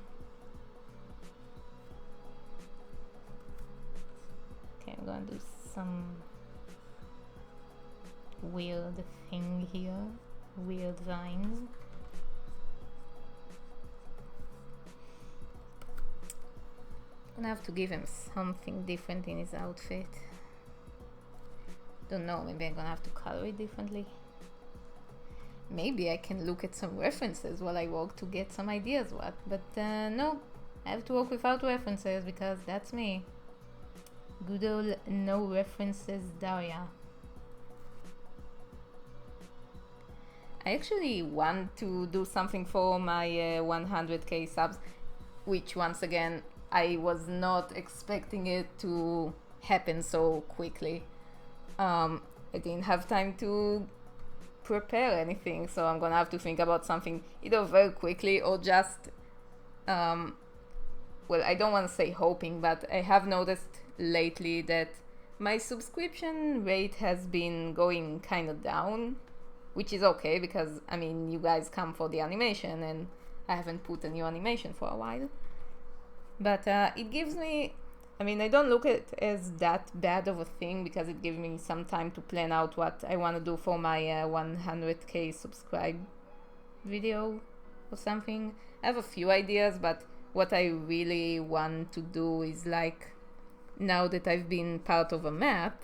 Okay, I'm gonna do some weird thing here, weird vines. I'm gonna have to give him something different in his outfit. Don't know, maybe I'm gonna have to color it differently. Maybe I can look at some references while I work to get some ideas what, but no, I have to work without references because that's me. Good old no references Daria. I actually want to do something for my 100k subs, which once again I was not expecting it to happen so quickly. I didn't have time to prepare anything, so I'm gonna have to think about something either very quickly or just well, I don't want to say hoping, but I have noticed lately that my subscription rate has been going kind of down, which is okay because I mean you guys come for the animation and I haven't put a new animation for a while. But it gives me, I mean, I don't look at it as that bad of a thing because it gives me some time to plan out what I want to do for my 100k subscribe video or something. I have a few ideas, but what I really want to do is like, now that I've been part of a map,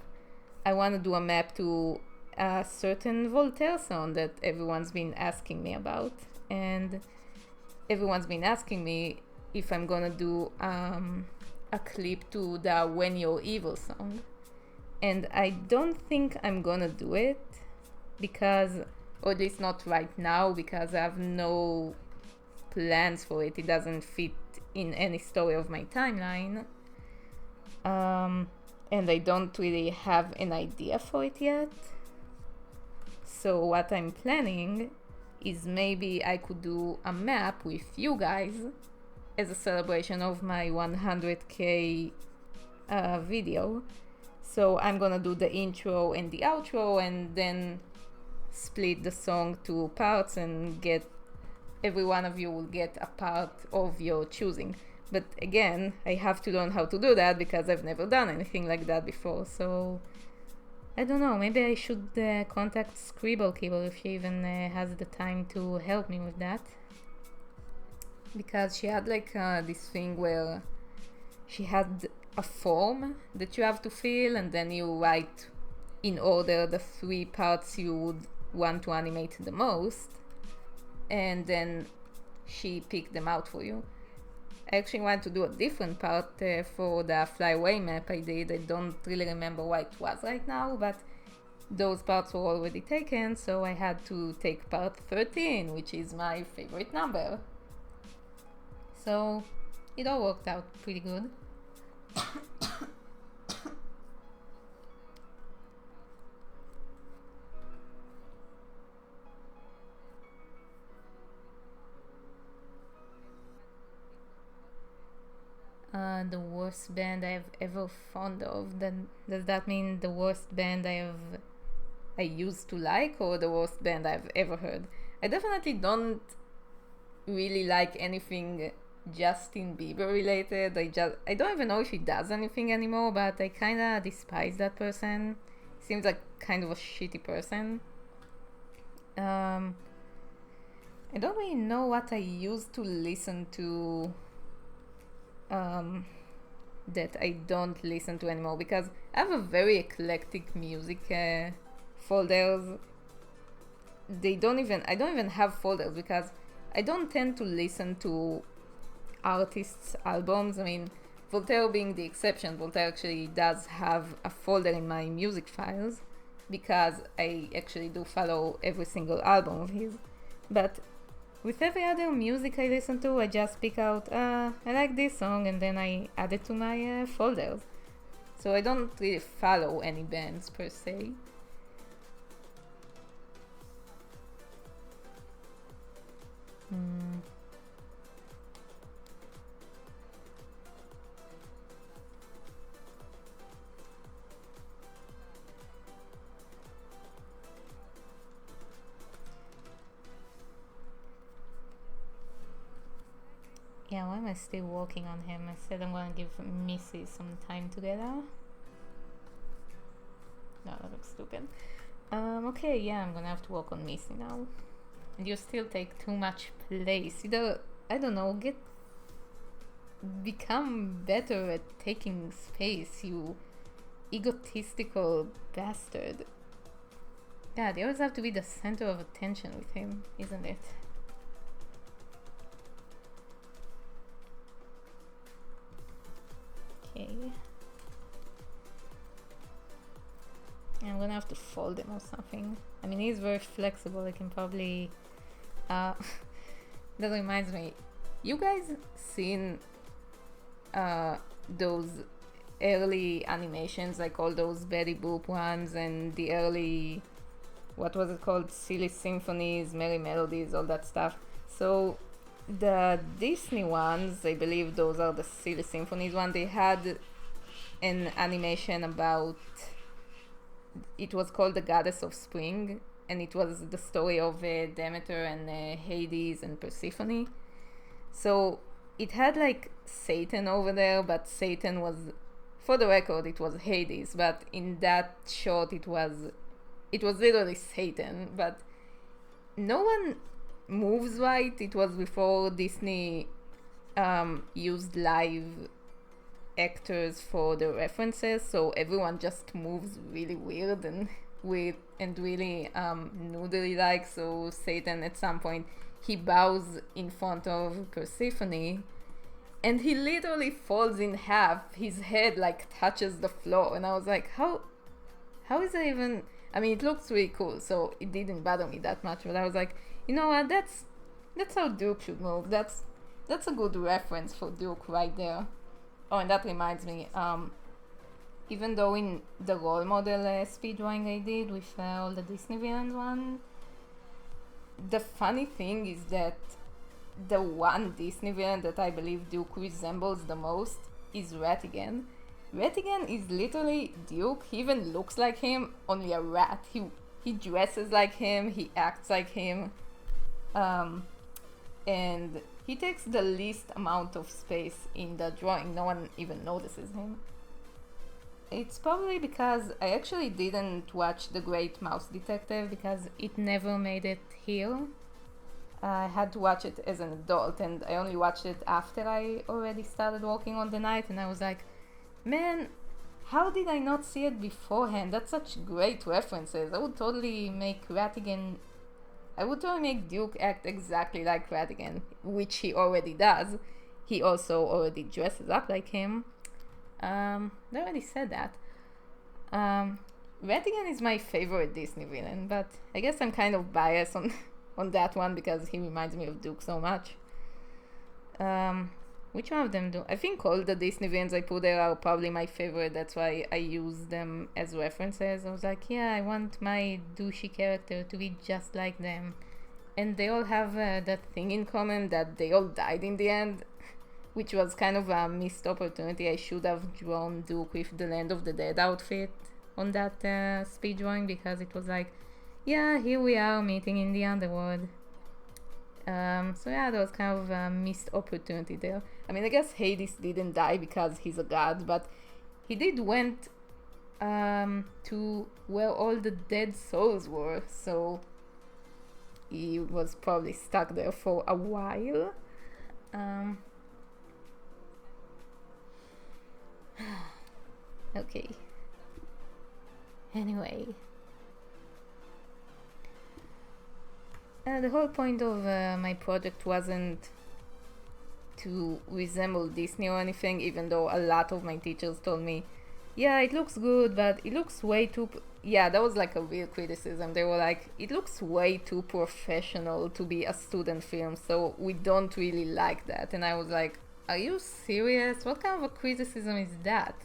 I want to do a map to a certain Voltaire song that everyone's been asking me about. And everyone's been asking me if I'm gonna do a clip to the When You're Evil song. And I don't think I'm gonna do it because, or at least not right now, because I have no plans for it. It doesn't fit in any story of my timeline. And I don't really have an idea for it yet. So what I'm planning is maybe I could do a map with you guys as a celebration of my 100k video. So I'm gonna do the intro and the outro and then split the song to parts and get every one of you will get a part of your choosing. But again, I have to learn how to do that because I've never done anything like that before. So I don't know, maybe I should contact Scribble Kibble if she even has the time to help me with that. Because she had like this thing where she had a form that you have to fill, and then you write in order the 3 parts you would want to animate the most, and then she picked them out for you. I actually want to do a different part for the flyaway map I did. I don't really remember what it was right now, but those parts were already taken, so I had to take part 13, which is my favorite number. So it all worked out pretty good. The worst band I've ever fond of. Then does that mean the worst band I used to like, or the worst band I've ever heard? I definitely don't really like anything Justin Bieber related. I don't even know if he does anything anymore, but I kinda despise that person. Seems like kind of a shitty person. I don't really know what I used to listen to that I don't listen to anymore, because I have a very eclectic music folders. I don't even have folders because I don't tend to listen to artists' albums. I mean, Voltaire being the exception, Voltaire actually does have a folder in my music files because I actually do follow every single album of his. But with every other music I listen to, I just pick out, I like this song, and then I add it to my folders. So I don't really follow any bands per se. Yeah, why am I still working on him? I said I'm gonna give Missy some time together. No, that looks stupid. Okay, yeah, I'm gonna have to work on Missy now. And you still take too much place. Either, I don't know, become better at taking space, you egotistical bastard. God, you always have to be the center of attention with him, isn't it? Okay. I'm gonna have to fold him or something. I mean, he's very flexible. I can probably... that reminds me. You guys seen those early animations, like all those Betty Boop ones and the early... what was it called? Silly Symphonies, Merry Melodies, all that stuff. So the Disney ones, I believe those are the Silly Symphonies one, they had an animation about... it was called The Goddess of Spring, and it was the story of Demeter and Hades and Persephone. So it had like Satan over there, but Satan was, for the record, it was Hades, but in that short it was literally Satan, but no one moves right. It was before Disney used live actors for the references, so everyone just moves really weird and really noodly like. So Satan at some point he bows in front of Persephone and he literally falls in half. His head like touches the floor, and I was like, how is that even... I mean, it looks really cool, so it didn't bother me that much, but I was like, you know what, that's how Duke should move. That's a good reference for Duke right there. Oh, and that reminds me, even though in the role model speed drawing I did with all the Disney villains one, the funny thing is that the one Disney villain that I believe Duke resembles the most is Ratigan. Ratigan is literally Duke. He even looks like him, only a rat. He dresses like him, he acts like him, and he takes the least amount of space in the drawing. No one even notices him. It's probably because I actually didn't watch The Great Mouse Detective because it never made it here. I had to watch it as an adult, and I only watched it after I already started working on the night, and I was like, man, how did I not see it beforehand? That's such great references. I would totally make Ratigan. I would totally make Duke act exactly like Ratigan, which he already does. He also already dresses up like him. I already said that. Ratigan is my favorite Disney villain, but I guess I'm kind of biased on on that one because he reminds me of Duke so much. Which one of them do? I think all the Disney villains I put there are probably my favorite. That's why I use them as references. I was like, yeah, I want my douchey character to be just like them. And they all have that thing in common that they all died in the end, which was kind of a missed opportunity. I should have drawn Duke with the Land of the Dead outfit on that speed drawing because it was like, yeah, here we are meeting in the underworld. So yeah, there was kind of a missed opportunity there. I mean, I guess Hades didn't die because he's a god, but he did went to where all the dead souls were, so he was probably stuck there for a while. Okay. Anyway. The whole point of my project wasn't to resemble Disney or anything, even though a lot of my teachers told me, yeah, it looks good, but it looks way too... Yeah, that was like a real criticism. They were like, it looks way too professional to be a student film, so we don't really like that. And I was like, are you serious? What kind of a criticism is that?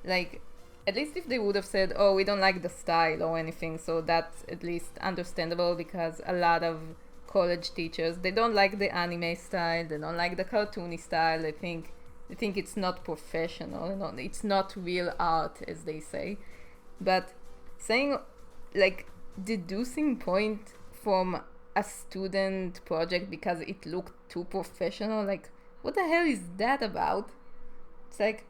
Like, at least if they would have said, oh, we don't like the style or anything, so that's at least understandable because a lot of college teachers, they don't like the anime style, they don't like the cartoony style, they think it's not professional, it's not real art, as they say. But saying, like, deducing point from a student project because it looked too professional, like, what the hell is that about? It's like,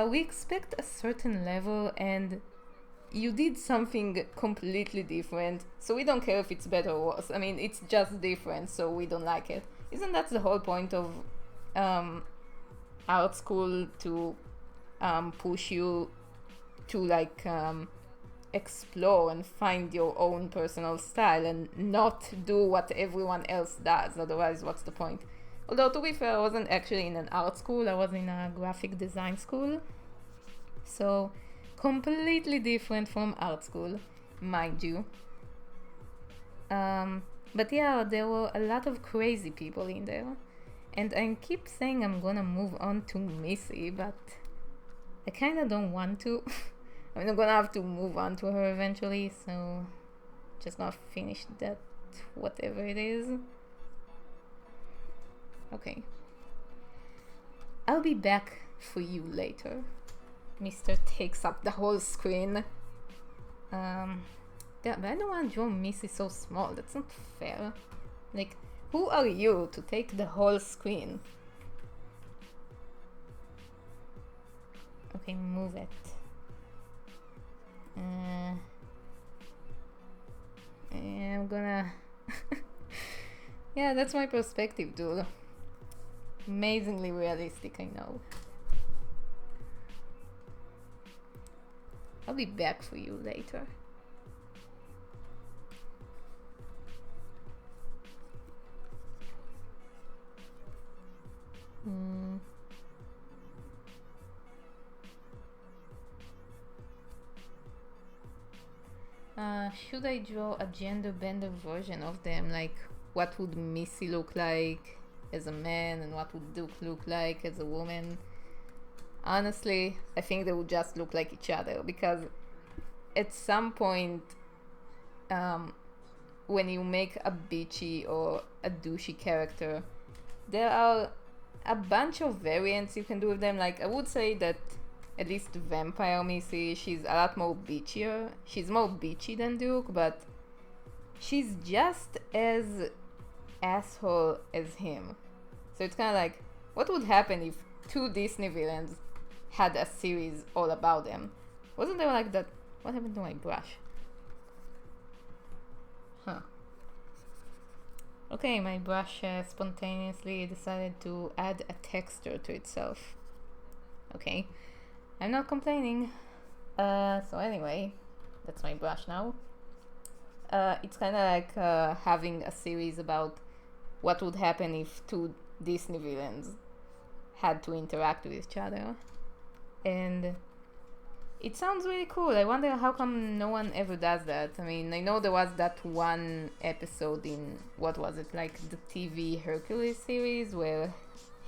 we expect a certain level and you did something completely different, so we don't care if it's better or worse. I mean, it's just different, so we don't like it. Isn't that the whole point of art school, to push you to like explore and find your own personal style and not do what everyone else does? Otherwise, what's the point? Although, to be fair, I wasn't actually in an art school, I was in a graphic design school. So, completely different from art school, mind you. But yeah, there were a lot of crazy people in there. And I keep saying I'm gonna move on to Missy, but I kinda don't want to. I mean, I'm gonna have to move on to her eventually, so just gonna finish that, whatever it is. Okay. I'll be back for you later. Mr. takes up the whole screen. Yeah, but I don't want to draw Missy so small. That's not fair. Like, who are you to take the whole screen? Okay, move it. Yeah, I'm gonna... Yeah, that's my perspective, dude. Amazingly realistic, I know. I'll be back for you later. Should I draw a gender bender version of them? Like, what would Missy look like as a man and what would Duke look like as a woman? Honestly, I think they would just look like each other, because at some point, when you make a bitchy or a douchey character, there are a bunch of variants you can do with them. Like, I would say that at least Vampire Missy, she's a lot more bitchier. She's more bitchy than Duke, but she's just as asshole as him. So it's kind of like, what would happen if two Disney villains had a series all about them. Wasn't there like that? What happened to my brush? Huh. Okay, my brush spontaneously decided to add a texture to itself. Okay, I'm not complaining. So anyway, that's my brush now. It's kind of like having a series about what would happen if two Disney villains had to interact with each other. And it sounds really cool. I wonder how come no one ever does that. I mean, I know there was that one episode in, what was it, like the TV Hercules series where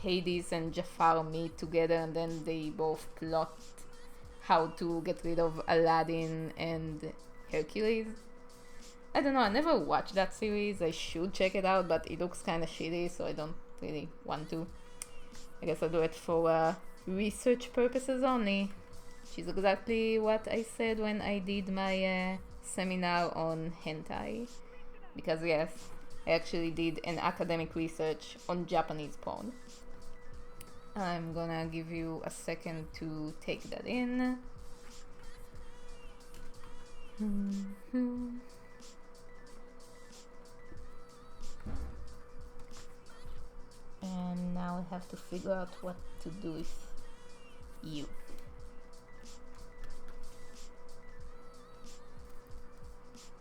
Hades and Jafar meet together and then they both plot how to get rid of Aladdin and Hercules. I don't know, I never watched that series. I should check it out, but it looks kind of shitty, so I don't really want to. I guess I'll do it for research purposes only. Which is exactly what I said when I did my seminar on hentai. Because yes, I actually did an academic research on Japanese porn. I'm gonna give you a second to take that in. And now I have to figure out what to do with you.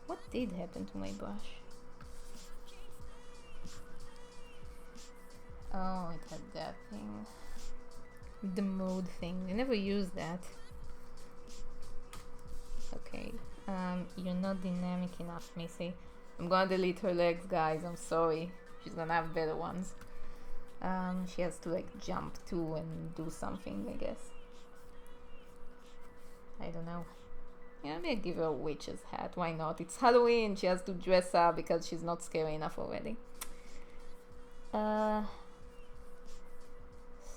What did happen to my brush? Oh, it had that thing. The mode thing. I never used that. Okay. You're not dynamic enough, Missy. I'm gonna delete her legs, guys. I'm sorry. She's gonna have better ones. She has to like jump too and do something, I guess. I don't know. Yeah, maybe give her a witch's hat. Why not? It's Halloween. She has to dress up because she's not scary enough already.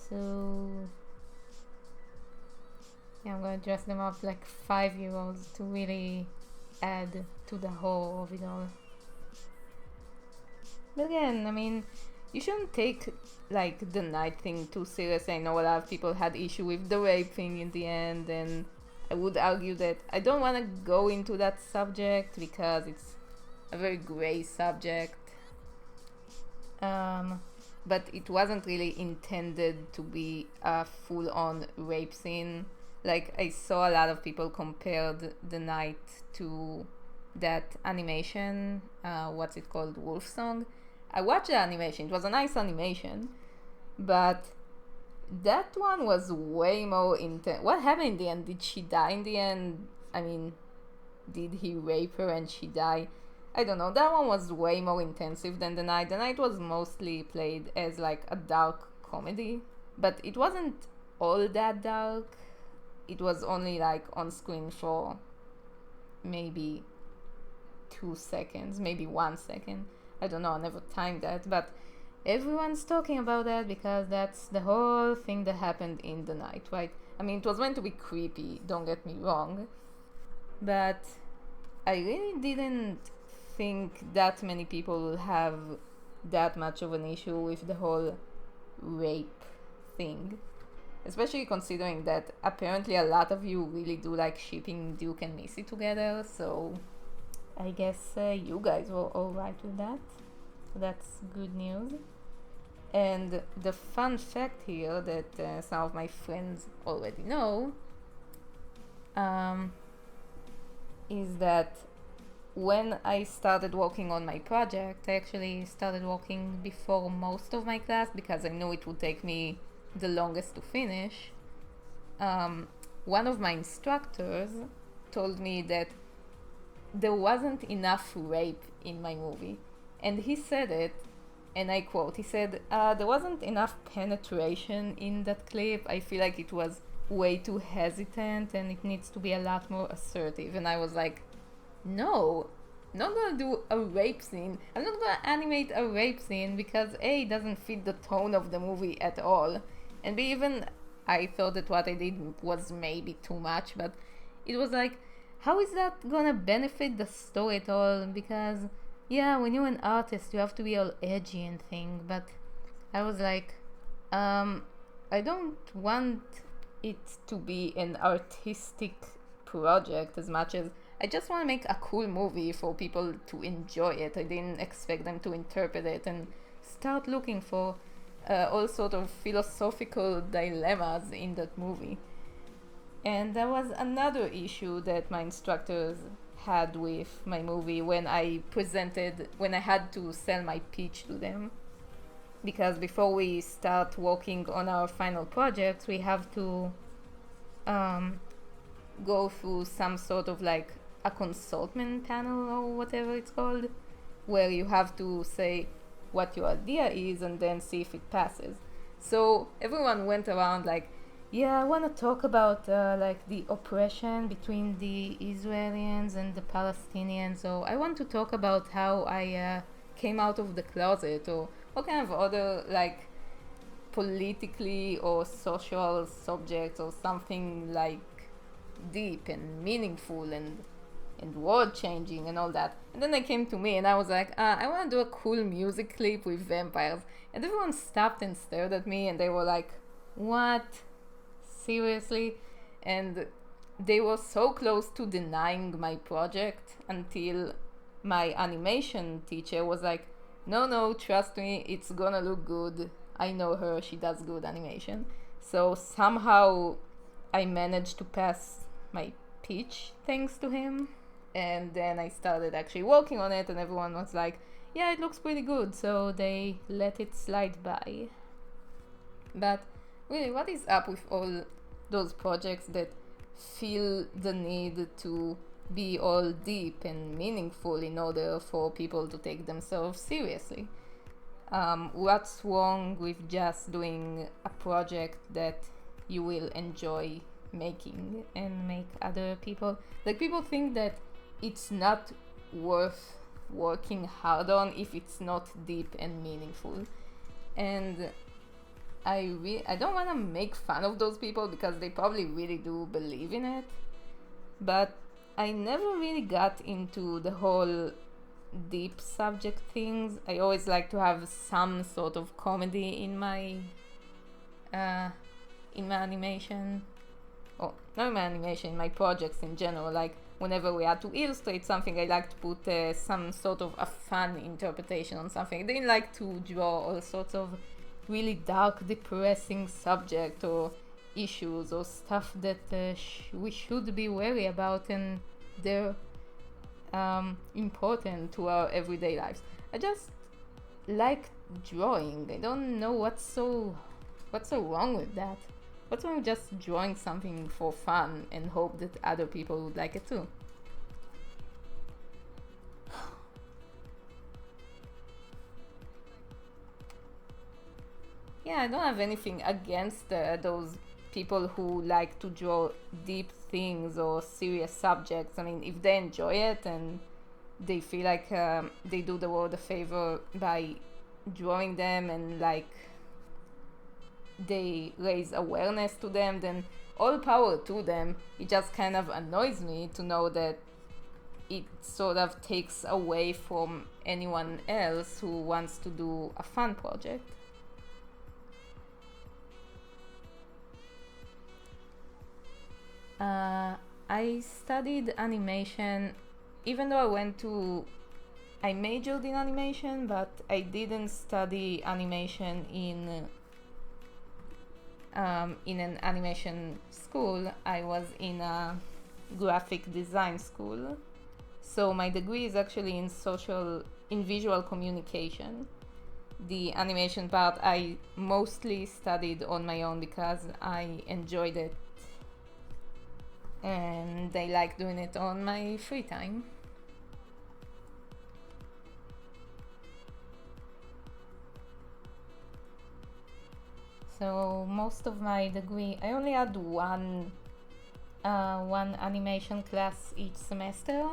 So yeah, I'm gonna dress them up like 5-year-olds to really add to the whole of it all. But again, I mean, you shouldn't take like the night thing too seriously. I know a lot of people had issue with the rape thing in the end, and I would argue that I don't want to go into that subject because it's a very gray subject. But it wasn't really intended to be a full-on rape scene. Like, I saw a lot of people compared the night to that animation, what's it called, Wolf Song. I watched the animation, it was a nice animation, but that one was way more intense. What happened in the end? Did she die in the end? I mean, did he rape her and she die? I don't know. That one was way more intensive than the night. The night was mostly played as like a dark comedy, but it wasn't all that dark. It was only like on screen for maybe 2 seconds, maybe 1 second. I don't know, I never timed that, but everyone's talking about that because that's the whole thing that happened in the night, right? I mean, it was meant to be creepy, don't get me wrong, but I really didn't think that many people will have that much of an issue with the whole rape thing. Especially considering that apparently a lot of you really do like shipping Duke and Missi together, so I guess you guys were alright with that. So that's good news. And the fun fact here that some of my friends already know is that when I started working on my project, I actually started working before most of my class because I knew it would take me the longest to finish. One of my instructors told me that there wasn't enough rape in my movie, and he said it, and I quote, he said, there wasn't enough penetration in that clip. I feel like it was way too hesitant and it needs to be a lot more assertive. And I was like, no, I'm not gonna do a rape scene. I'm not gonna animate a rape scene because A, it doesn't fit the tone of the movie at all, and B, even I thought that what I did was maybe too much, but it was like, how is that gonna benefit the story at all? Because yeah, when you're an artist you have to be all edgy and thing, but I was like, I don't want it to be an artistic project as much as I just want to make a cool movie for people to enjoy it. I didn't expect them to interpret it and start looking for all sort of philosophical dilemmas in that movie. And there was another issue that my instructors had with my movie when I had to sell my pitch to them. Because before we start working on our final project, we have to go through some sort of like a consultant panel or whatever it's called, where you have to say what your idea is and then see if it passes. So everyone went around like, yeah, I want to talk about like the oppression between the Israelis and the Palestinians, or I want to talk about how I came out of the closet, or what kind of other like politically or social subjects or something like deep and meaningful and world changing and all that. And then they came to me and I was like, I want to do a cool music clip with vampires. And everyone stopped and stared at me and they were like, what? Seriously? And they were so close to denying my project until my animation teacher was like, no, trust me, it's gonna look good. I know her, she does good animation. So somehow I managed to pass my pitch thanks to him. And then I started actually working on it and everyone was like, yeah, it looks pretty good. So they let it slide by. But really, what is up with all those projects that feel the need to be all deep and meaningful in order for people to take themselves seriously? What's wrong with just doing a project that you will enjoy making and make other people, like, people think that it's not worth working hard on if it's not deep and meaningful. And I don't want to make fun of those people because they probably really do believe in it, but I never really got into the whole deep subject things. I always like to have some sort of comedy in my animation, or not in my animation, in my projects in general. Like whenever we had to illustrate something, I like to put some sort of a fun interpretation on something. I didn't like to draw all sorts of really dark, depressing subject or issues or stuff that we should be wary about, and they're important to our everyday lives. I just like drawing. I don't know what's so wrong with that. What's wrong with just drawing something for fun and hope that other people would like it too? Yeah, I don't have anything against those people who like to draw deep things or serious subjects. I mean, if they enjoy it and they feel like they do the world a favor by drawing them, and like they raise awareness to them, then all power to them. It just kind of annoys me to know that it sort of takes away from anyone else who wants to do a fun project. I studied animation, even though I majored in animation, but I didn't study animation in an animation school. I was in a graphic design school. So my degree is actually in visual communication. The animation part I mostly studied on my own because I enjoyed it and I like doing it on my free time. So most of my degree, I only had one animation class each semester.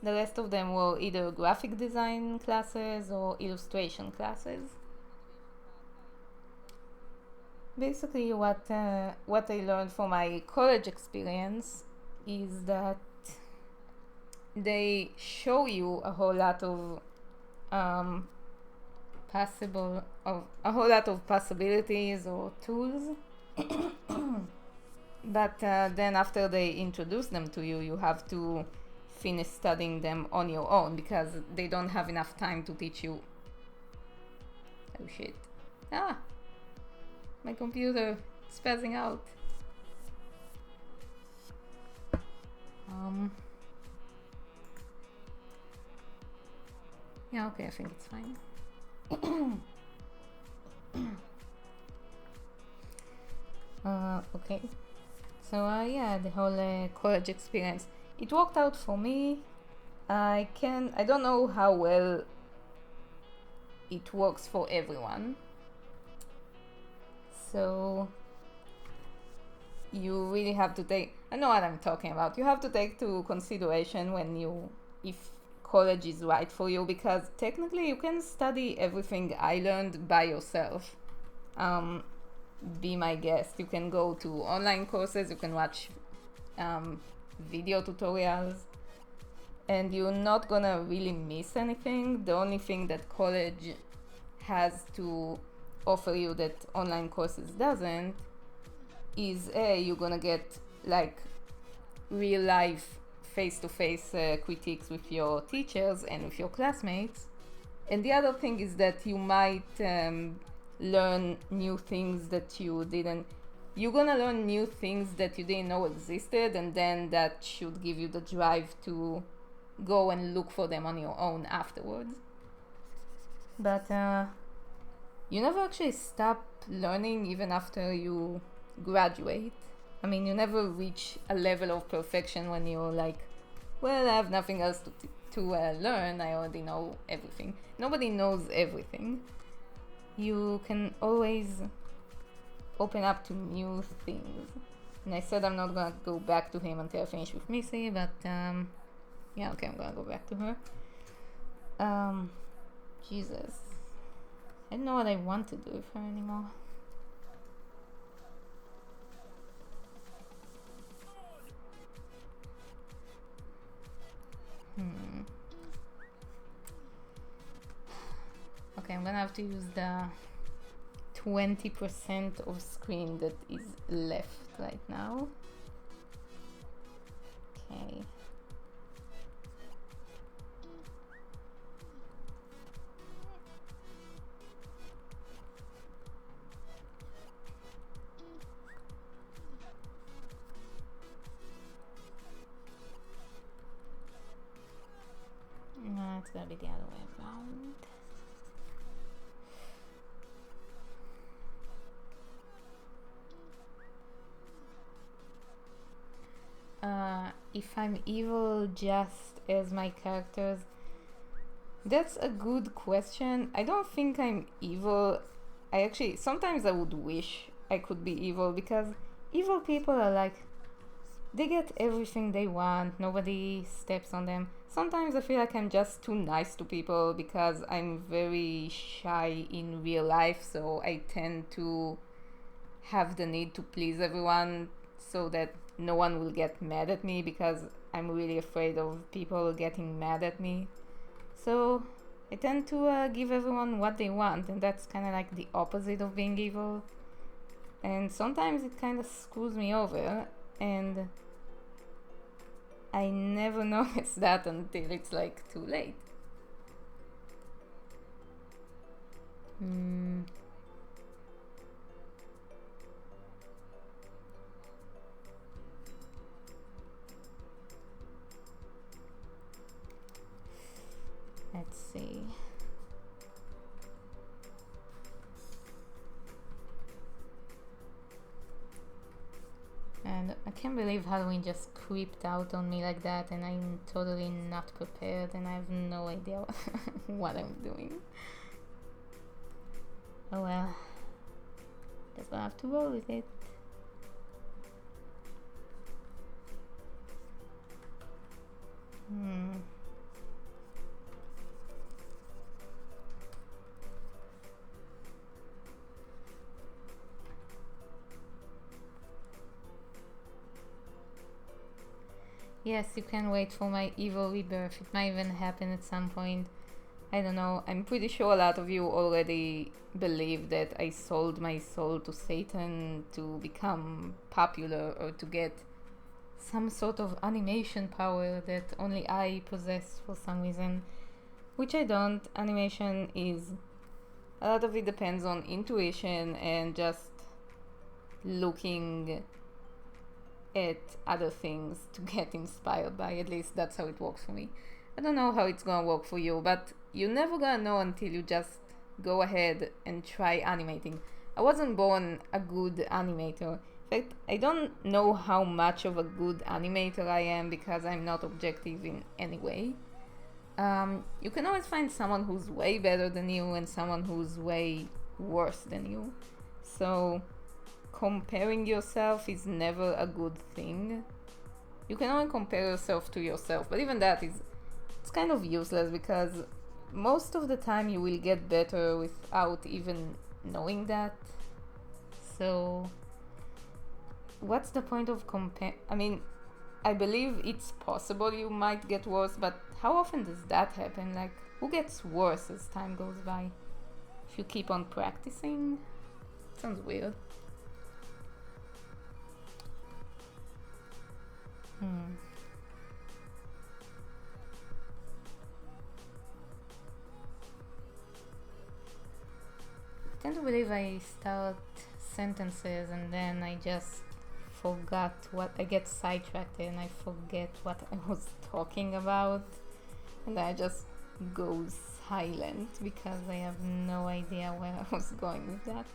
The rest of them were either graphic design classes or illustration classes. Basically, what I learned from my college experience is that they show you a whole lot of possibilities or tools But then after they introduce them to you, you have to finish studying them on your own because they don't have enough time to teach you. Oh shit. Ah! My computer spazzing out. Yeah, okay, I think it's fine. Okay. So yeah, the whole college experience. It worked out for me. I don't know how well it works for everyone. So you really have to take, I know what I'm talking about. You have to take to consideration if college is right for you, because technically you can study everything I learned by yourself. Be my guest. You can go to online courses, you can watch video tutorials, and you're not gonna really miss anything. The only thing that college has to offer you that online courses doesn't is you're gonna get like real life face-to-face critiques with your teachers and with your classmates. And the other thing is that you might learn new things that you're gonna learn new things that you didn't know existed, and then that should give you the drive to go and look for them on your own afterwards. But you never actually stop learning even after you graduate. I mean, you never reach a level of perfection when you're like, well, I have nothing else to learn, I already know everything. Nobody knows everything. You can always open up to new things. And I said I'm not gonna go back to him until I finish with Missy, but yeah, okay, I'm gonna go back to her. Jesus. I don't know what I want to do with her anymore. Okay, I'm gonna have to use the 20% of screen that is left right now. Okay. No, it's gonna be the other way around. If I'm evil just as my characters, that's a good question. I don't think I'm evil. Sometimes I would wish I could be evil, because evil people are like, they get everything they want, nobody steps on them. Sometimes I feel like I'm just too nice to people because I'm very shy in real life, so I tend to have the need to please everyone so that no one will get mad at me, because I'm really afraid of people getting mad at me. So I tend to give everyone what they want, and that's kind of like the opposite of being evil. And sometimes it kind of screws me over, and I never notice that until it's like too late. Let's see. And I can't believe Halloween just creeped out on me like that, and I'm totally not prepared, and I have no idea what I'm doing. Oh well. Just gonna have to roll with it. Yes, you can wait for my evil rebirth. It might even happen at some point. I don't know, I'm pretty sure a lot of you already believe that I sold my soul to Satan to become popular or to get some sort of animation power that only I possess for some reason, which I don't. Animation is, a lot of it depends on intuition and just looking at other things to get inspired by. At least that's how it works for me. I don't know how it's gonna work for you, but you're never gonna know until you just go ahead and try animating. I wasn't born a good animator. In fact, I don't know how much of a good animator I am because I'm not objective in any way. You can always find someone who's way better than you and someone who's way worse than you. So comparing yourself is never a good thing. You can only compare yourself to yourself, but even that is, it's kind of useless because most of the time you will get better without even knowing that. So what's the point of I mean, I believe it's possible you might get worse, but how often does that happen? Like, who gets worse as time goes by? If you keep on practicing? Sounds weird. I tend to believe I start sentences and then I just forgot what, I get sidetracked and I forget what I was talking about, and I just go silent because I have no idea where I was going with that.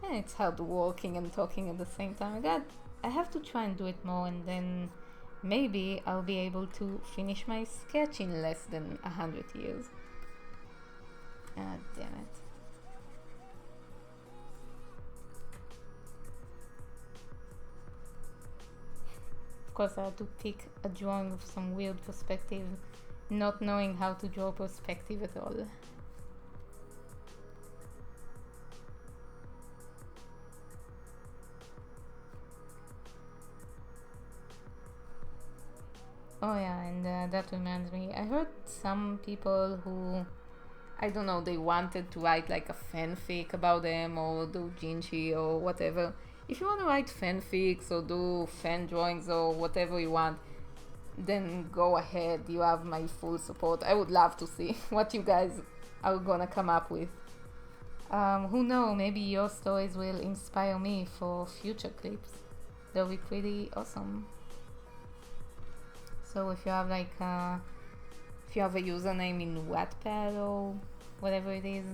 And it's hard walking and talking at the same time. I have to try and do it more, and then maybe I'll be able to finish my sketch in less than 100 years. Ah, damn it. Of course, I had to pick a drawing of some weird perspective, not knowing how to draw perspective at all. Oh yeah, and that reminds me, I heard some people who, I don't know, they wanted to write like a fanfic about them or do Jinchi or whatever. If you want to write fanfics or do fan drawings or whatever you want, then go ahead, you have my full support. I would love to see what you guys are gonna come up with. Who knows, maybe your stories will inspire me for future clips. They'll be pretty awesome. So if you have like if you have a username in Wattpad or whatever it is,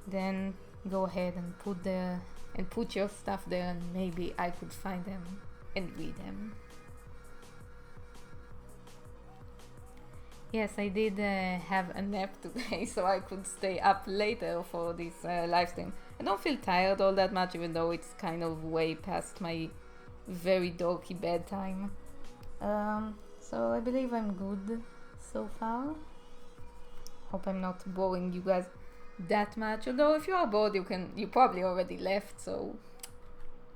then go ahead and put your stuff there, and maybe I could find them and read them. Yes, I did have a nap today, so I could stay up later for this live stream. I don't feel tired all that much, even though it's kind of way past my very dorky bedtime. So I believe I'm good so far. Hope I'm not boring you guys that much. Although if you are bored, you probably already left, so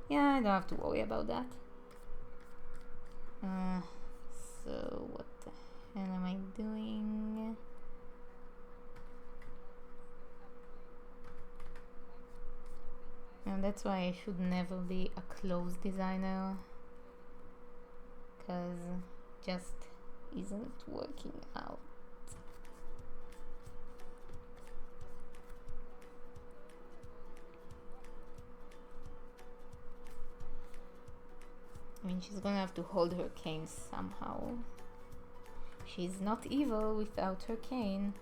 yeah, I don't have to worry about that. So what the hell am I doing? And that's why I should never be a clothes designer, cause just isn't working out. I mean, she's gonna have to hold her cane somehow. She's not evil without her cane.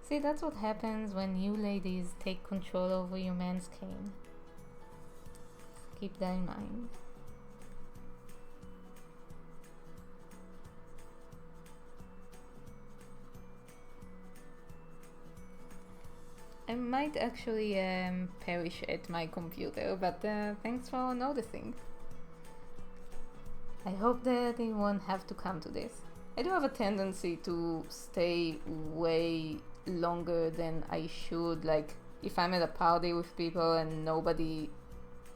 See, that's what happens when you ladies take control over your man's cane. Keep that in mind. I might actually perish at my computer, but thanks for noticing. I hope that it won't have to come to this. I do have a tendency to stay way longer than I should. Like, if I'm at a party with people and nobody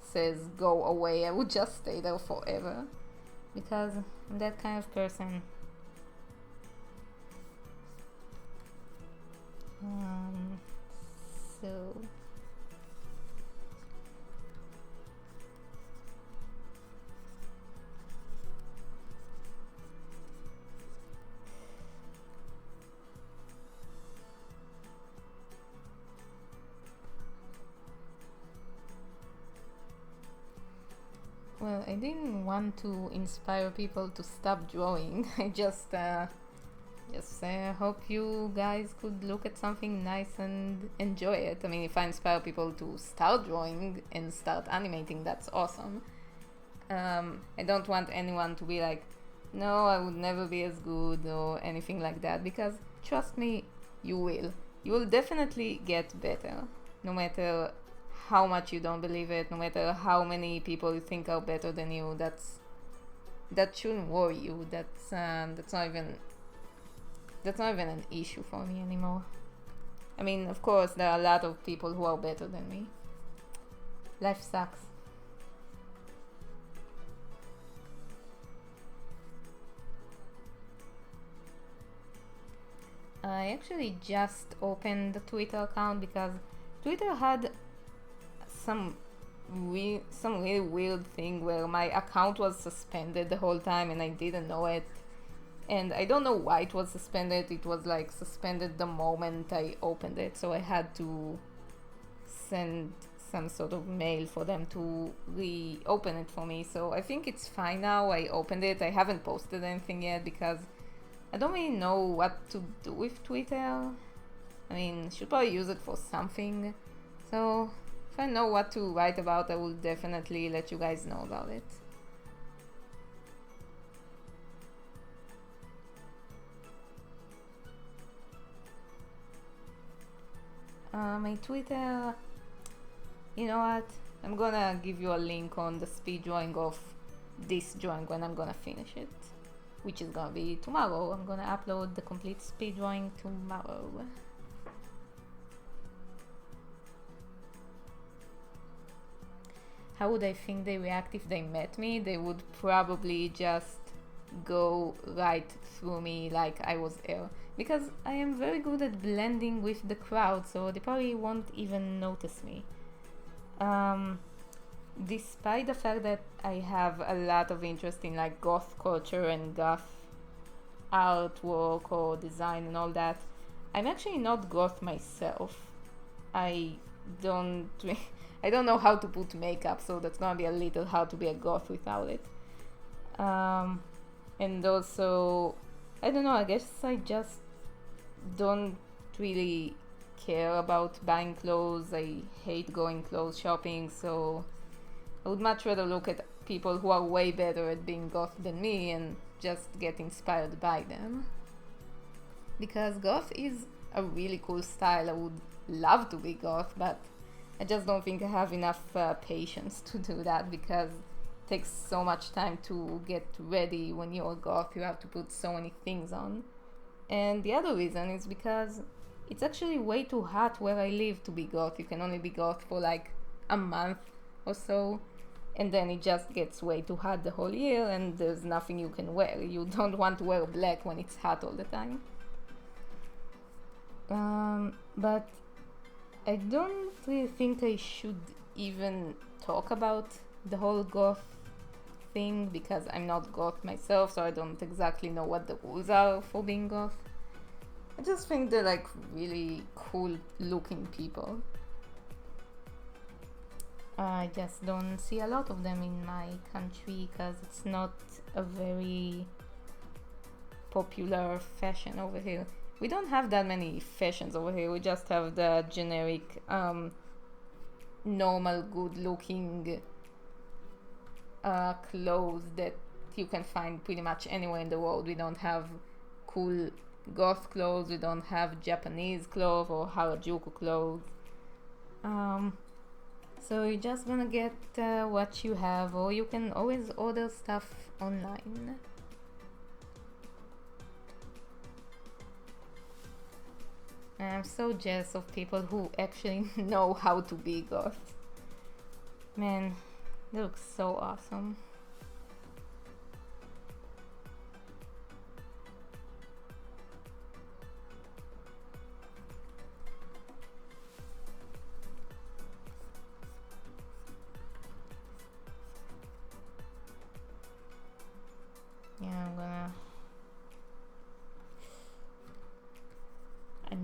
says go away, I would just stay there forever, because I'm that kind of person. Um, so well, I didn't want to inspire people to stop drawing. I just hope you guys could look at something nice and enjoy it. I mean, if I inspire people to start drawing and start animating, that's awesome. I don't want anyone to be like, no, I would never be as good or anything like that, because trust me, you will. You will definitely get better, no matter how much you don't believe it, no matter how many people you think are better than you. That shouldn't worry you. That's not even an issue for me anymore. I mean, of course, there are a lot of people who are better than me. Life sucks. I actually just opened the Twitter account because Twitter had some really weird thing where my account was suspended the whole time and I didn't know it. And I don't know why it was suspended. It was like suspended the moment I opened it, so I had to send some sort of mail for them to reopen it for me. So I think it's fine now. I opened it. I haven't posted anything yet because I don't really know what to do with Twitter. I mean, should probably use it for something. So if I know what to write about, I will definitely let you guys know about it. My Twitter, you know what? I'm gonna give you a link on the speed drawing of this drawing when I'm gonna finish it, which is gonna be tomorrow. I'm gonna upload the complete speed drawing tomorrow. How would I think they react if they met me? They would probably just go right through me like I was air, because I am very good at blending with the crowd, so they probably won't even notice me. Despite the fact that I have a lot of interest in like goth culture and goth artwork or design and all that, I'm actually not goth myself. I don't I don't know how to put makeup, so that's gonna be a little hard to be a goth without it. And also, I don't know, I guess I just don't really care about buying clothes. I hate going clothes shopping, so I would much rather look at people who are way better at being goth than me and just get inspired by them. Because goth is a really cool style. I would love to be goth, but I just don't think I have enough patience to do that, because it takes so much time to get ready. When you're goth, you have to put so many things on. And the other reason is because it's actually way too hot where I live to be goth. You can only be goth for like a month or so, and then it just gets way too hot the whole year and there's nothing you can wear. You don't want to wear black when it's hot all the time. But I don't really think I should even talk about the whole goth thing, because I'm not goth myself, so I don't exactly know what the rules are for being goth. I just think they're like really cool looking people. I just don't see a lot of them in my country because it's not a very popular fashion over here. We don't have that many fashions over here. We just have the generic, normal, good-looking clothes that you can find pretty much anywhere in the world. We don't have cool goth clothes. We don't have Japanese clothes or Harajuku clothes. So you're just gonna get what you have, or you can always order stuff online. I'm so jealous of people who actually know how to be goth. Man, they look so awesome.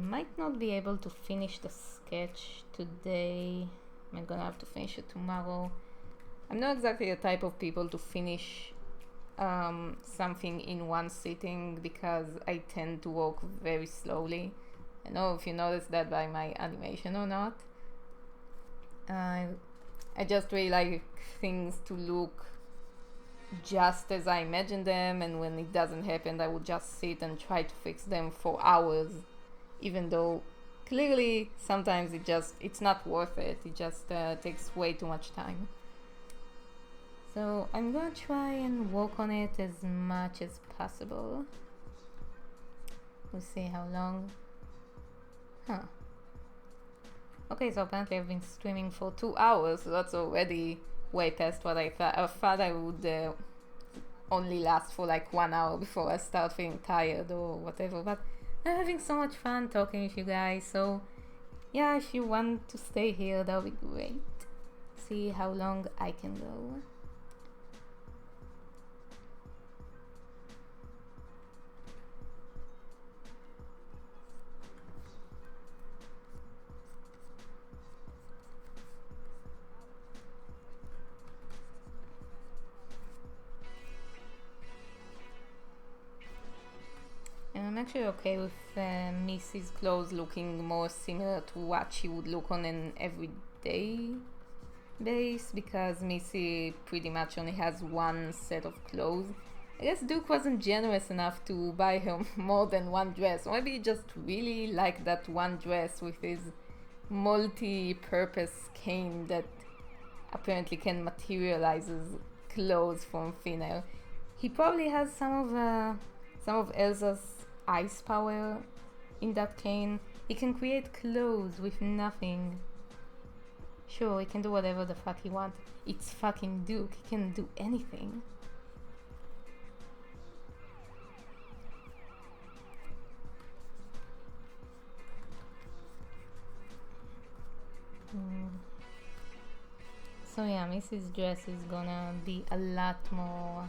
might not be able to finish the sketch today. I'm gonna have to finish it tomorrow. I'm not exactly the type of people to finish something in one sitting because I tend to work very slowly. I don't know if you noticed that by my animation or not. I just really like things to look just as I imagine them, and when it doesn't happen, I would just sit and try to fix them for hours, even though clearly sometimes it's not worth it. It just takes way too much time. So I'm gonna try and work on it as much as possible. We'll see how long. Okay, so apparently I've been streaming for 2 hours, so that's already way past what I thought. I thought I would only last for like 1 hour before I start feeling tired or whatever, but I'm having so much fun talking with you guys, so yeah, if you want to stay here, that would be great. See how long I can go. And I'm actually okay with Missy's clothes looking more similar to what she would look on an everyday base, because Missy pretty much only has one set of clothes. I guess Duke wasn't generous enough to buy her more than one dress. Or maybe he just really liked that one dress with his multi-purpose cane that apparently can materialize clothes from thin air. He probably has some of Elsa's ice power in that cane. He can create clothes with nothing. Sure, he can do whatever the fuck he wants. It's fucking Duke. He can do anything. So yeah, Missy's dress is gonna be a lot more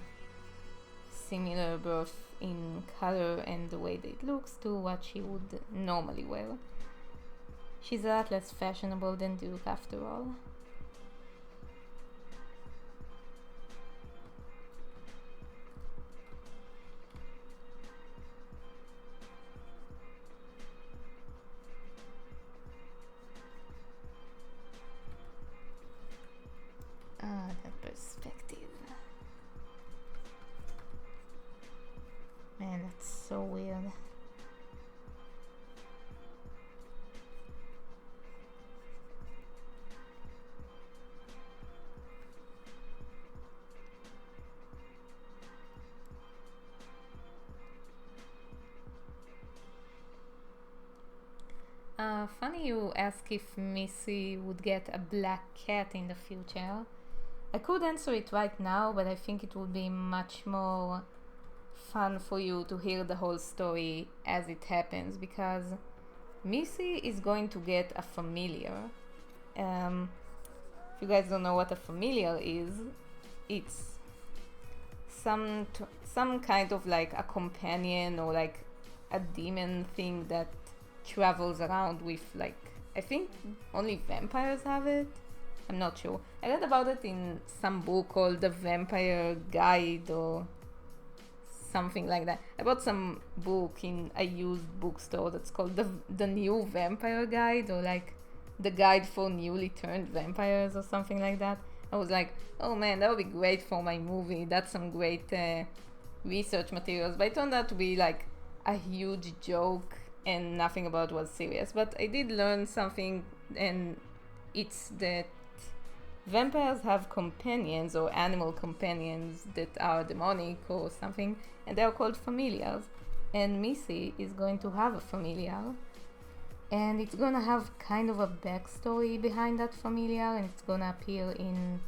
similar both in color and the way that it looks to what she would normally wear. She's a lot less fashionable than Duke after all. Ah, that perspective. Man, that's so weird. Funny you ask if Missy would get a black cat in the future. I could answer it right now, but I think it would be much more fun for you to hear the whole story as it happens, because Missy is going to get a familiar. If you guys don't know what a familiar is, it's some kind of like a companion or like a demon thing that travels around with, like, I think only vampires have it. I'm not sure. I read about it in some book called The Vampire Guide or something like that. I bought some book in a used bookstore that's called the New Vampire Guide, or like the Guide for Newly Turned Vampires or something like that. I was like, oh man, that would be great for my movie. That's some great research materials. But it turned out to be like a huge joke and nothing about it was serious. But I did learn something, and it's that vampires have companions or animal companions that are demonic or something, and they are called familiars. And Missy is going to have a familiar, and it's gonna have kind of a backstory behind that familiar, and it's gonna appear in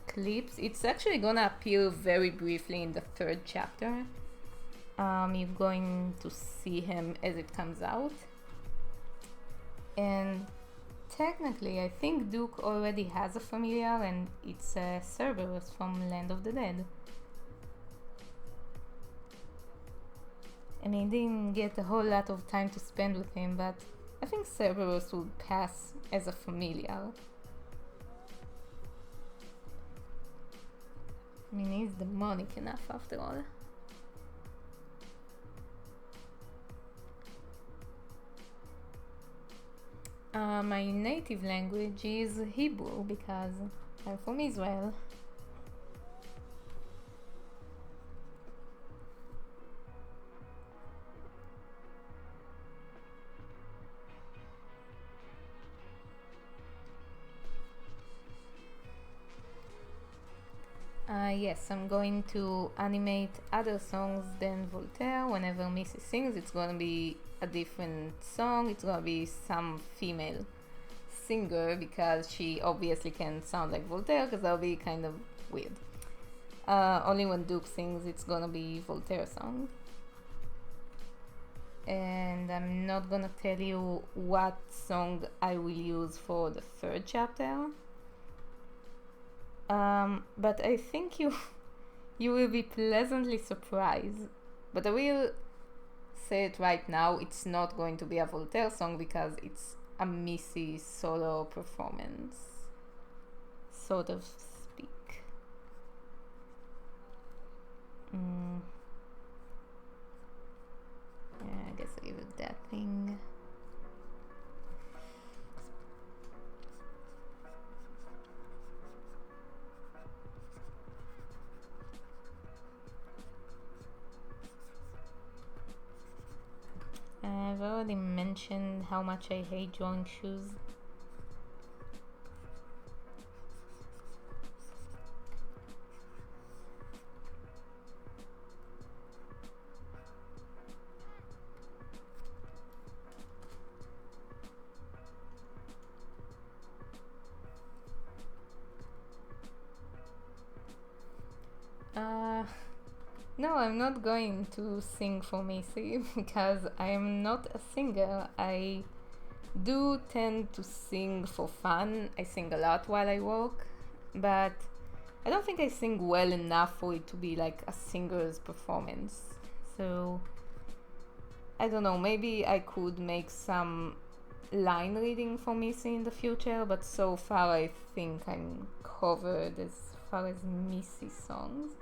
clips. It's actually gonna appear very briefly in the 3rd chapter. You're going to see him as it comes out. And technically, I think Duke already has a familiar, and it's Cerberus from Land of the Dead. I mean, didn't get a whole lot of time to spend with him, but I think Cerberus would pass as a familiar. I mean, he's demonic enough after all. My native language is Hebrew because I'm from Israel. Yes, I'm going to animate other songs than Voltaire. Whenever Missy sings, it's going to be a different song. It's going to be some female singer because she obviously can sound like Voltaire, because that'll be kind of weird. Only when Duke sings, it's going to be Voltaire song. And I'm not going to tell you what song I will use for the third chapter. But I think you will be pleasantly surprised. But I will say it right now, it's not going to be a Voltaire song because it's a Missy solo performance, sort of speak. Yeah, I guess I'll give it that thing. I've already mentioned how much I hate drawing shoes. No, I'm not going to sing for Missy because I am not a singer. I do tend to sing for fun. I sing a lot while I work, but I don't think I sing well enough for it to be like a singer's performance. So I don't know, maybe I could make some line reading for Missy in the future, but so far I think I'm covered as far as Missy songs.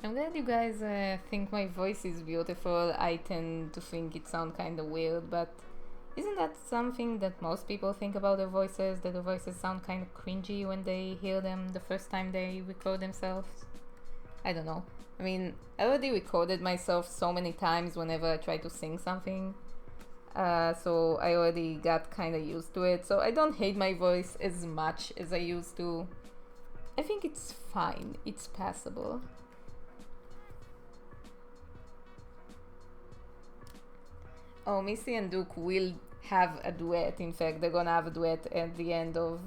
I'm glad you guys think my voice is beautiful. I tend to think it sounds kind of weird, but isn't that something that most people think about their voices? That their voices sound kind of cringy when they hear them the first time they record themselves? I don't know. I mean, I already recorded myself so many times whenever I try to sing something. So I already got kind of used to it. So I don't hate my voice as much as I used to. I think it's fine. It's passable. Oh, Missy and Duke will have a duet. In fact, they're gonna have a duet at the end of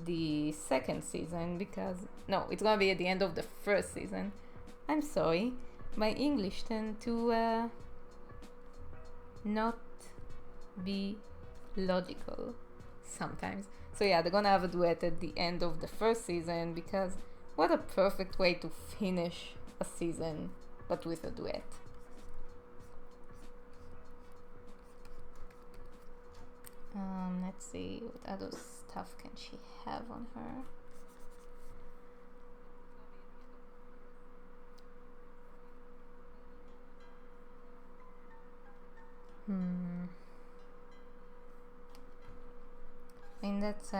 the second season because... No, it's gonna be at the end of the first season. I'm sorry. My English tend to not be logical sometimes. So yeah, they're gonna have a duet at the end of the first season because what a perfect way to finish a season, but with a duet. Let's see, what other stuff can she have on her? Hmm. I mean, that's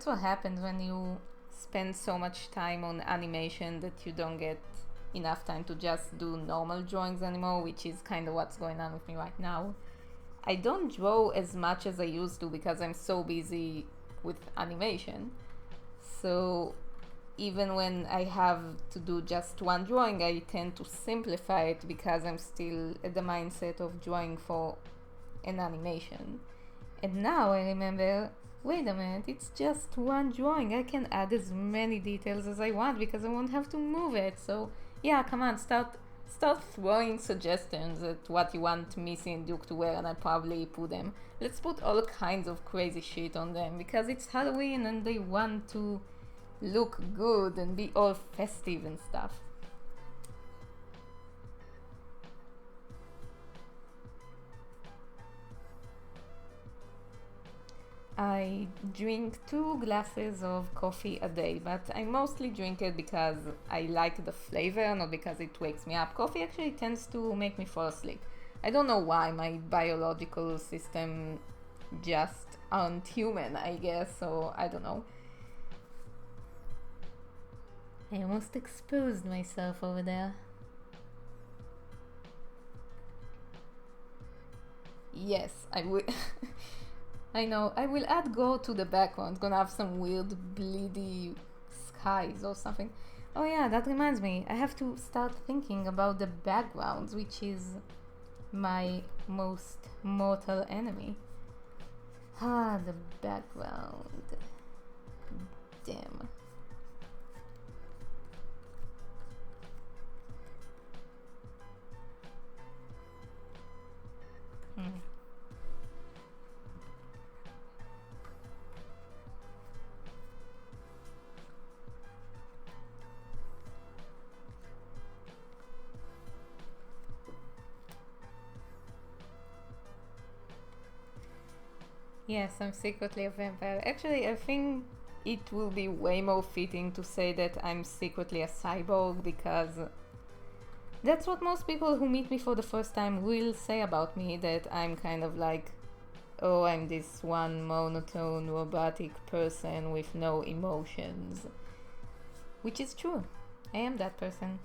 what happens when you spend so much time on animation that you don't get enough time to just do normal drawings anymore, which is kind of what's going on with me right now. I don't draw as much as I used to because I'm so busy with animation. So even when I have to do just one drawing, I tend to simplify it because I'm still at the mindset of drawing for an animation. And now I remember, wait a minute, it's just one drawing. I can add as many details as I want because I won't have to move it. So yeah, come on, start throwing suggestions at what you want Missy and Duke to wear, and I'll probably put them. Let's put all kinds of crazy shit on them because it's Halloween and they want to look good and be all festive and stuff. I drink 2 glasses of coffee a day, but I mostly drink it because I like the flavor, not because it wakes me up. Coffee actually tends to make me fall asleep. I don't know why, my biological system just aren't human, I guess, so I don't know. I almost exposed myself over there. Yes, I will. I know, I will add go to the background. It's gonna have some weird bleedy skies or something. Oh yeah, that reminds me. I have to start thinking about the backgrounds, which is my most mortal enemy. Ah, the background. Damn. Hmm. Yes, I'm secretly a vampire. Actually, I think it will be way more fitting to say that I'm secretly a cyborg because that's what most people who meet me for the first time will say about me, that I'm kind of like, oh, I'm this one monotone, robotic person with no emotions. Which is true. I am that person.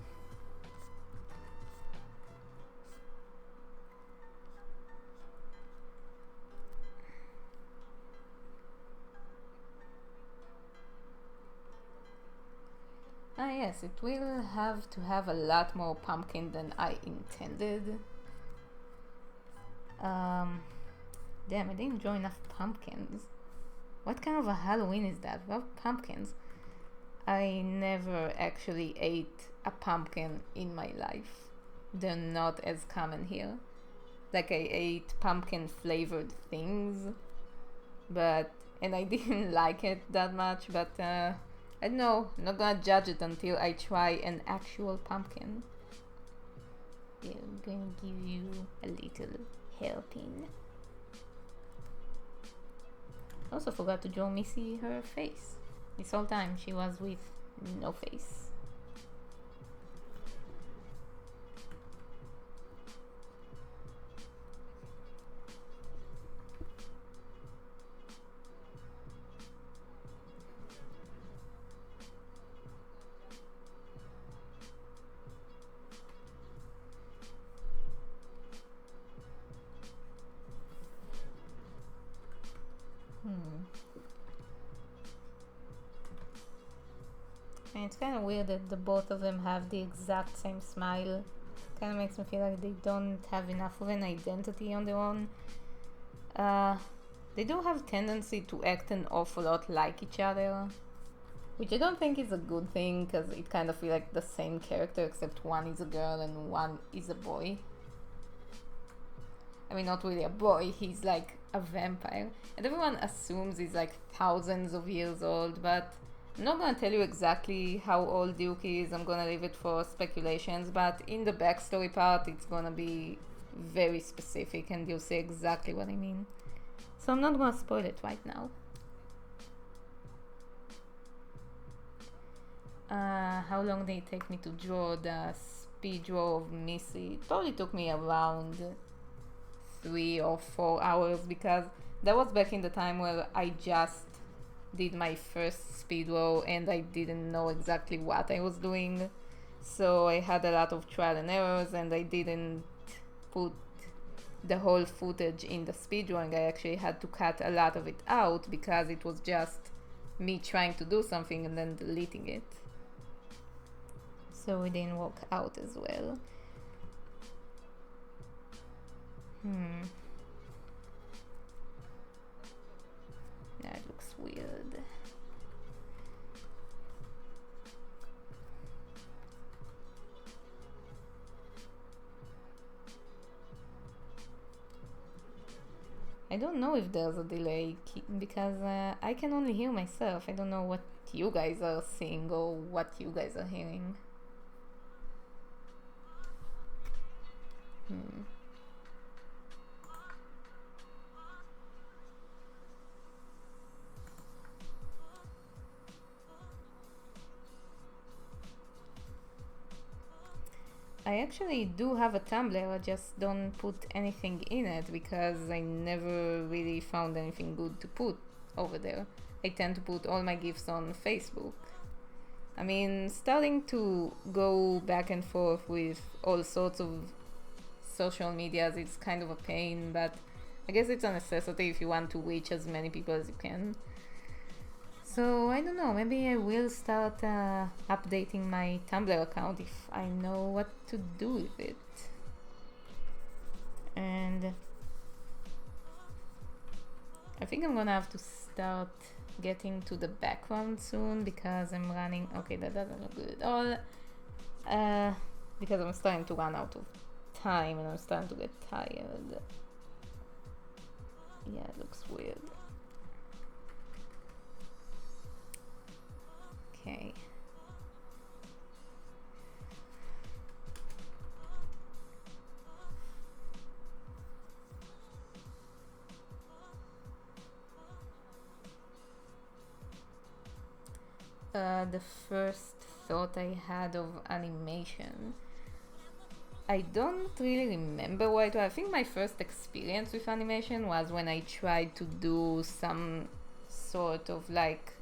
Ah, yes, it will have to have a lot more pumpkin than I intended. Um, Damn, I didn't draw enough pumpkins. What kind of a Halloween is that? What pumpkins? I never actually ate a pumpkin in my life. They're not as common here. Like, I ate pumpkin flavored things, but and I didn't like it that much, but I don't know, I'm not gonna judge it until I try an actual pumpkin. Yeah, I'm gonna give you a little helping. Also forgot to draw Missy her face. This whole time she was with no face. And it's kind of weird that the both of them have the exact same smile. Kind of makes me feel like they don't have enough of an identity on their own. They do have tendency to act an awful lot like each other, which I don't think is a good thing because it kind of feels like the same character except one is a girl and one is a boy. I mean, not really a boy, he's like a vampire. And everyone assumes he's like thousands of years old, but I'm not gonna tell you exactly how old Duke is, I'm gonna leave it for speculations, but in the backstory part it's gonna be very specific and you'll see exactly what I mean. So I'm not gonna spoil it right now. How long did it take me to draw the speed draw of Missy. It probably took me around 3 or 4 hours, because that was back in the time where I just did my first speed draw and I didn't know exactly what I was doing. So I had a lot of trial and errors, and I didn't put the whole footage in the speed drawing. I actually had to cut a lot of it out because it was just me trying to do something and then deleting it. So it didn't work out as well. That looks weird. I don't know if there's a delay because I can only hear myself. I don't know what you guys are seeing or what you guys are hearing. I actually do have a Tumblr, I just don't put anything in it because I never really found anything good to put over there. I tend to put all my GIFs on Facebook. I mean, starting to go back and forth with all sorts of social medias is kind of a pain, but I guess it's a necessity if you want to reach as many people as you can. So I don't know, maybe I will start updating my Tumblr account if I know what to do with it. And I think I'm gonna have to start getting to the background soon because I'm running. Okay, that doesn't look good at all. Because I'm starting to run out of time and I'm starting to get tired. Yeah, it looks weird. Okay. The first thought I had of animation, I don't really remember what it was. I think my first experience with animation was when I tried to do some sort of like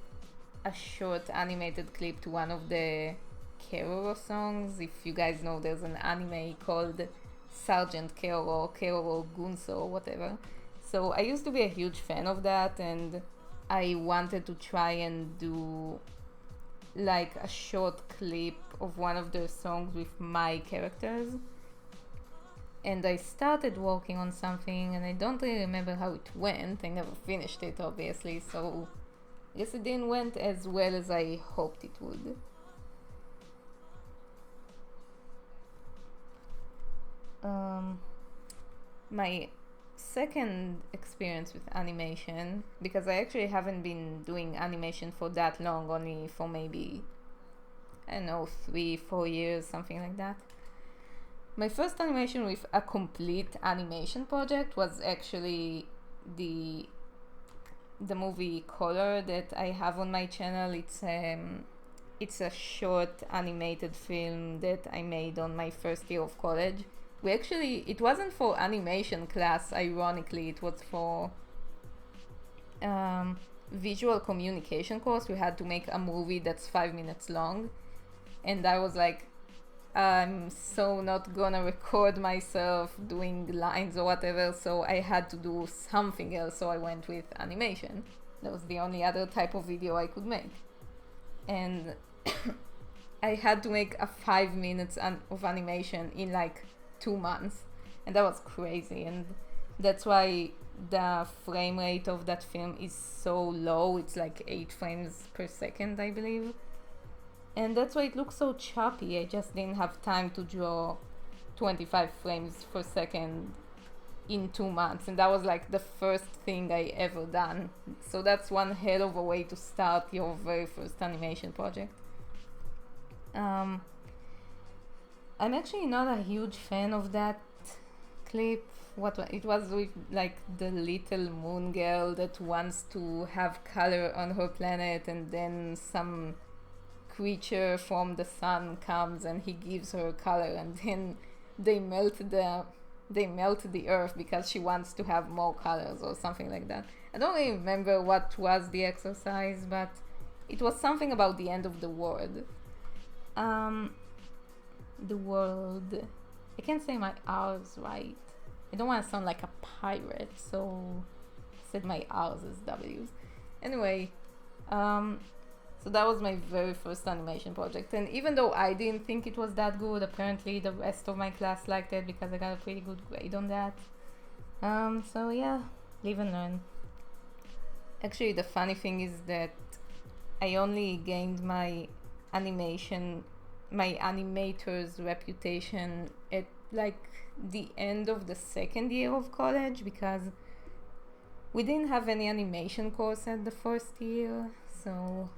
a short animated clip to one of the Keroro songs. If you guys know, there's an anime called Sergeant Keroro, Keroro Gunso or whatever. So I used to be a huge fan of that, and I wanted to try and do like a short clip of one of their songs with my characters. And I started working on something and I don't really remember how it went. I never finished it, obviously, so I guess it didn't went as well as I hoped it would. My second experience with animation, because I actually haven't been doing animation for that long, only for maybe, I don't know, 3-4 years, something like that. My first animation with a complete animation project was actually the movie Color that I have on my channel. It's a short animated film that I made on my first year of college. It wasn't for animation class, ironically, it was for visual communication course. We had to make a movie that's 5 minutes long, and I was like, I'm so not gonna record myself doing lines or whatever, so I had to do something else, so I went with animation. That was the only other type of video I could make. And I had to make a 5 minutes of animation in like 2 months, and that was crazy, and that's why the frame rate of that film is so low. It's like 8 frames per second, I believe. And that's why it looks so choppy. I just didn't have time to draw 25 frames per second in 2 months, and that was like the first thing I ever done. So that's one hell of a way to start your very first animation project. I'm actually not a huge fan of that clip. It was with like the little moon girl that wants to have color on her planet, and then some creature from the sun comes and he gives her color, and then they melt the earth because she wants to have more colors or something like that. I don't really remember what was the exercise, but it was something about the end of the world. The world. I can't say my R's right. I don't want to sound like a pirate, so I said my R's as W's. Anyway, so that was my very first animation project, and even though I didn't think it was that good, apparently the rest of my class liked it because I got a pretty good grade on that. So yeah, live and learn. Actually, the funny thing is that I only gained my animator's reputation at like the end of the second year of college, because we didn't have any animation course at the first year, so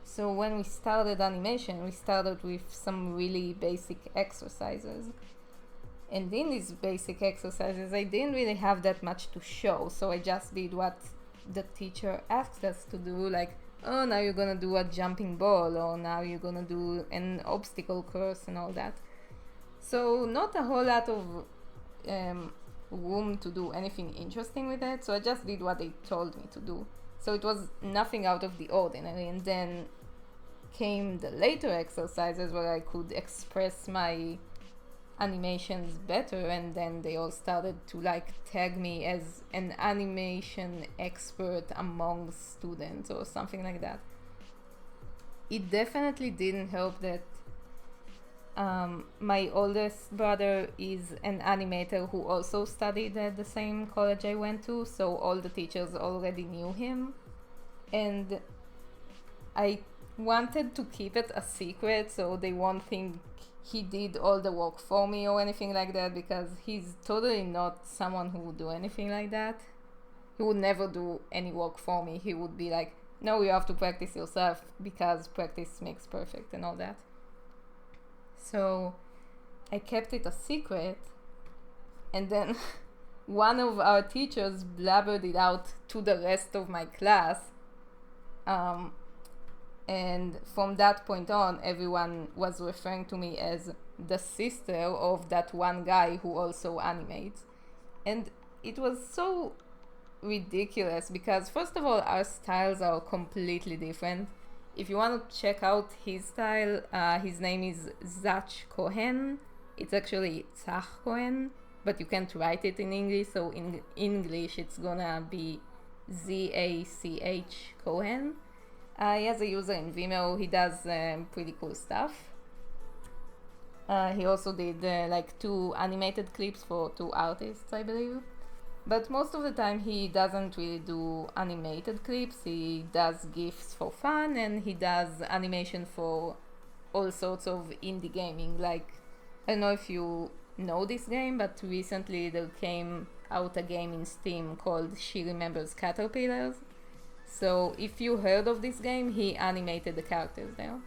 so when we started animation, we started with some really basic exercises, and in these basic exercises I didn't really have that much to show, so I just did what the teacher asked us to do, like, oh, now you're gonna do a jumping ball, or now you're gonna do an obstacle course and all that. So not a whole lot of room to do anything interesting with it, so I just did what they told me to do. So it was nothing out of the ordinary, and then came the later exercises where I could express my animations better, and then they all started to like tag me as an animation expert among students or something like that. It definitely didn't help that my oldest brother is an animator who also studied at the same college I went to, so all the teachers already knew him, and I wanted to keep it a secret so they won't think he did all the work for me or anything like that, because he's totally not someone who would do anything like that. He would never do any work for me. He would be like, no, you have to practice yourself because practice makes perfect and all that. So I kept it a secret, and then one of our teachers blabbered it out to the rest of my class, and from that point on everyone was referring to me as the sister of that one guy who also animates. And it was so ridiculous because, first of all, our styles are completely different. If you want to check out his style, his name is Zach Cohen. It's actually Zach Cohen, but you can't write it in English, so in English it's gonna be Zach Cohen. He has a user in Vimeo. He does pretty cool stuff. He also did like 2 animated clips for 2 artists, I believe. But most of the time he doesn't really do animated clips. He does GIFs for fun, and he does animation for all sorts of indie gaming. Like, I don't know if you know this game, but recently there came out a game in Steam called She Remembers Caterpillars. So if you heard of this game, he animated the characters there.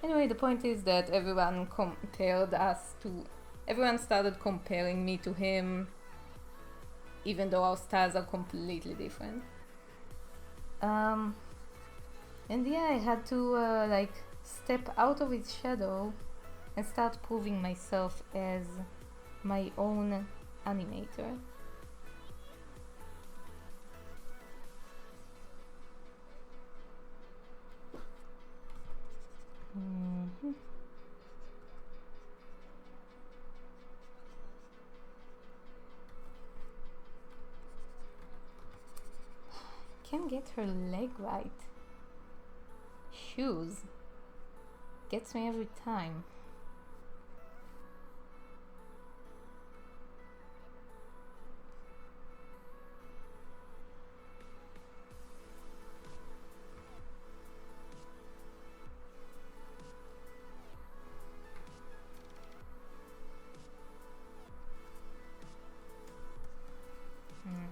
Anyway, the point is that everyone started comparing me to him, even though our styles are completely different. And yeah, I had to like step out of his shadow and start proving myself as my own animator. Mm-hmm. Can't get her leg right. Shoes gets me every time.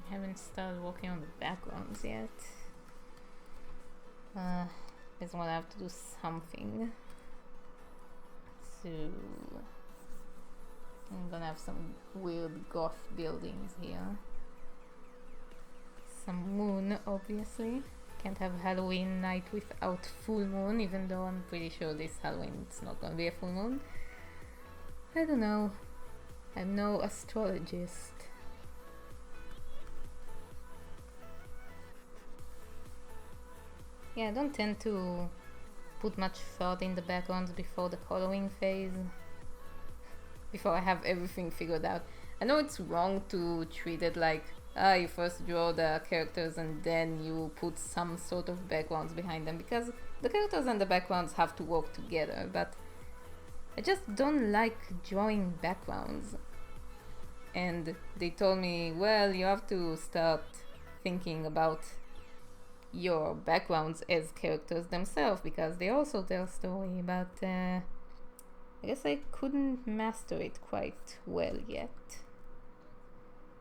Haven't started working on the backgrounds yet. Guess I'm gonna have to do something. So I'm gonna have some weird goth buildings here. Some moon, obviously. Can't have Halloween night without full moon, even though I'm pretty sure this Halloween it's not gonna be a full moon. I don't know. I'm no astrologist. Yeah, I don't tend to put much thought in the backgrounds before the coloring phase. Before I have everything figured out. I know it's wrong to treat it like you first draw the characters and then you put some sort of backgrounds behind them, because the characters and the backgrounds have to work together, but I just don't like drawing backgrounds. And they told me, well, you have to start thinking about your backgrounds as characters themselves, because they also tell a story, but I guess I couldn't master it quite well yet.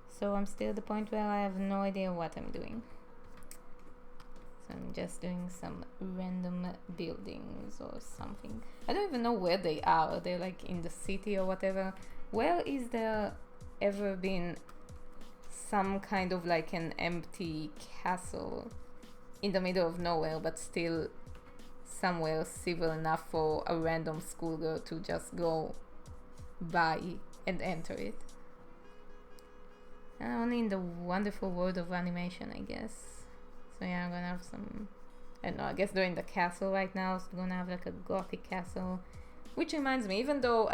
So I'm still at the point where I have no idea what I'm doing. So I'm just doing some random buildings or something. I don't even know where they are. They're like in the city or whatever. Where is there ever been some kind of like an empty castle in the middle of nowhere, but still somewhere civil enough for a random schoolgirl to just go by and enter it? Only in the wonderful world of animation, I guess. So yeah, I'm gonna have some, I don't know, I guess they're in the castle right now, so I'm gonna have like a gothic castle. Which reminds me, even though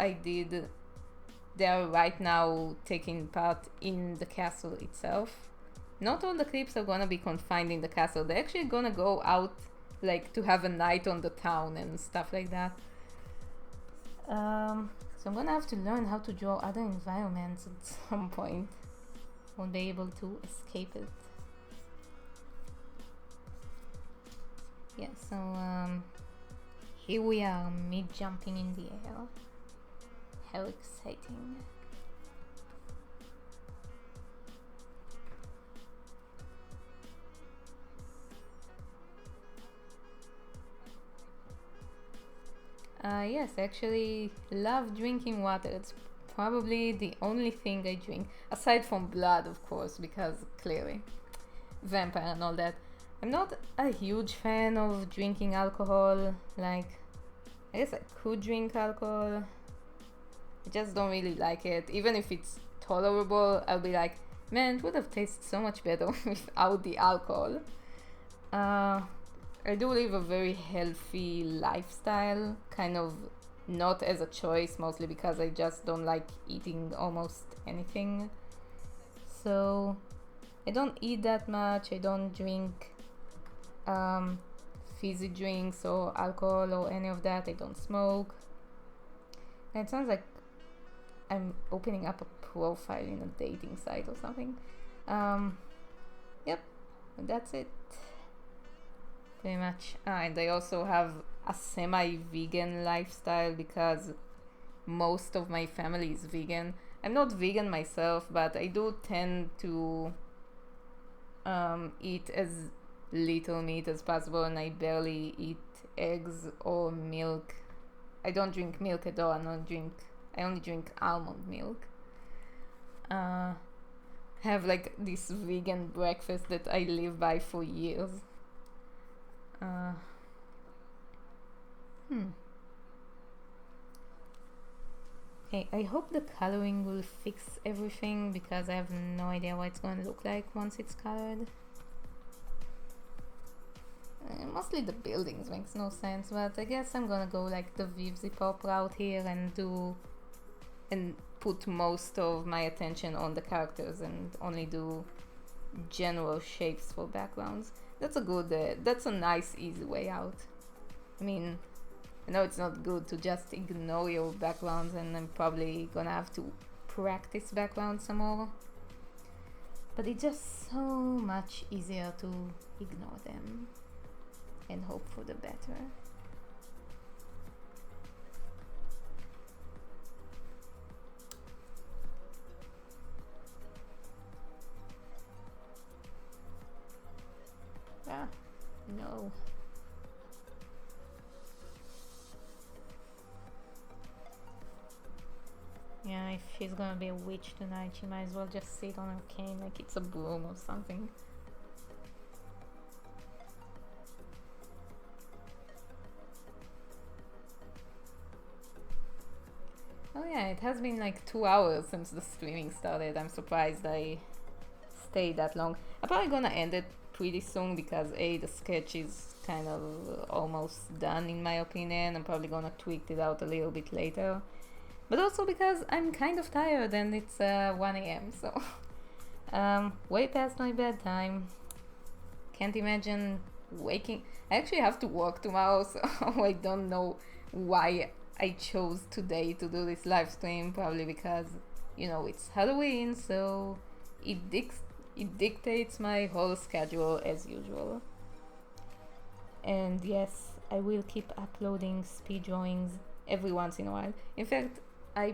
they're right now taking part in the castle itself, not all the clips are gonna be confined in the castle. They're actually gonna go out like to have a night on the town and stuff like that. So I'm gonna have to learn how to draw other environments at some point. Won't be able to escape it. Yeah, so here we are, me jumping in the air. How exciting. Yes, I actually love drinking water. It's probably the only thing I drink, aside from blood, of course, because clearly vampire and all that. I'm not a huge fan of drinking alcohol. Like, I guess I could drink alcohol, I just don't really like it. Even if it's tolerable, I'll be like, man, it would have tasted so much better without the alcohol. I do live a very healthy lifestyle, kind of not as a choice, mostly because I just don't like eating almost anything. So I don't eat that much, I don't drink fizzy drinks or alcohol or any of that, I don't smoke. And it sounds like I'm opening up a profile in a dating site or something. Yep, that's it. Pretty much. And I also have a semi-vegan lifestyle because most of my family is vegan. I'm not vegan myself, but I do tend to eat as little meat as possible, and I barely eat eggs or milk. I don't drink milk at all. I only drink almond milk. Have like this vegan breakfast that I live by for years. Okay, I hope the coloring will fix everything because I have no idea what it's going to look like once it's colored. Mostly the buildings makes no sense, but I guess I'm gonna go like the Vivzy Pop route here and put most of my attention on the characters and only do general shapes for backgrounds. That's a nice easy way out. I mean, I know it's not good to just ignore your backgrounds, and I'm probably gonna have to practice backgrounds some more, but it's just so much easier to ignore them and hope for the better. Ah, no. Yeah, if she's gonna be a witch tonight, she might as well just sit on her cane like it's a broom or something. Oh yeah, it has been like 2 hours since the streaming started. I'm surprised I stayed that long. I'm probably gonna end it pretty soon because the sketch is kind of almost done in my opinion. I'm probably gonna tweak it out a little bit later. But also because I'm kind of tired and it's 1 a.m. so way past my bedtime. Can't imagine waking. I actually have to work tomorrow, so I don't know why I chose today to do this live stream. Probably because it's Halloween, so it dictates my whole schedule as usual. And yes, I will keep uploading speed drawings every once in a while. In fact, I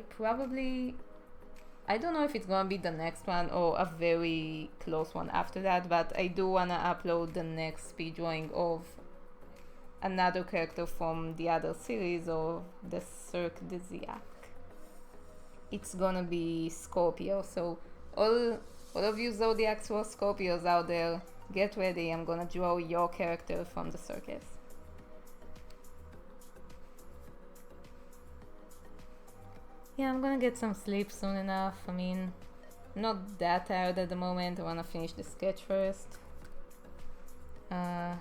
don't know if it's gonna be the next one or a very close one after that, but I do wanna upload the next speed drawing of another character from the other series of the Cirque de Ziac. It's gonna be Scorpio, so all of you Zodiacs or Scorpios out there, get ready, I'm gonna draw your character from the circus. Yeah, I'm gonna get some sleep soon enough. I mean, I'm not that tired at the moment. I wanna finish the sketch first. I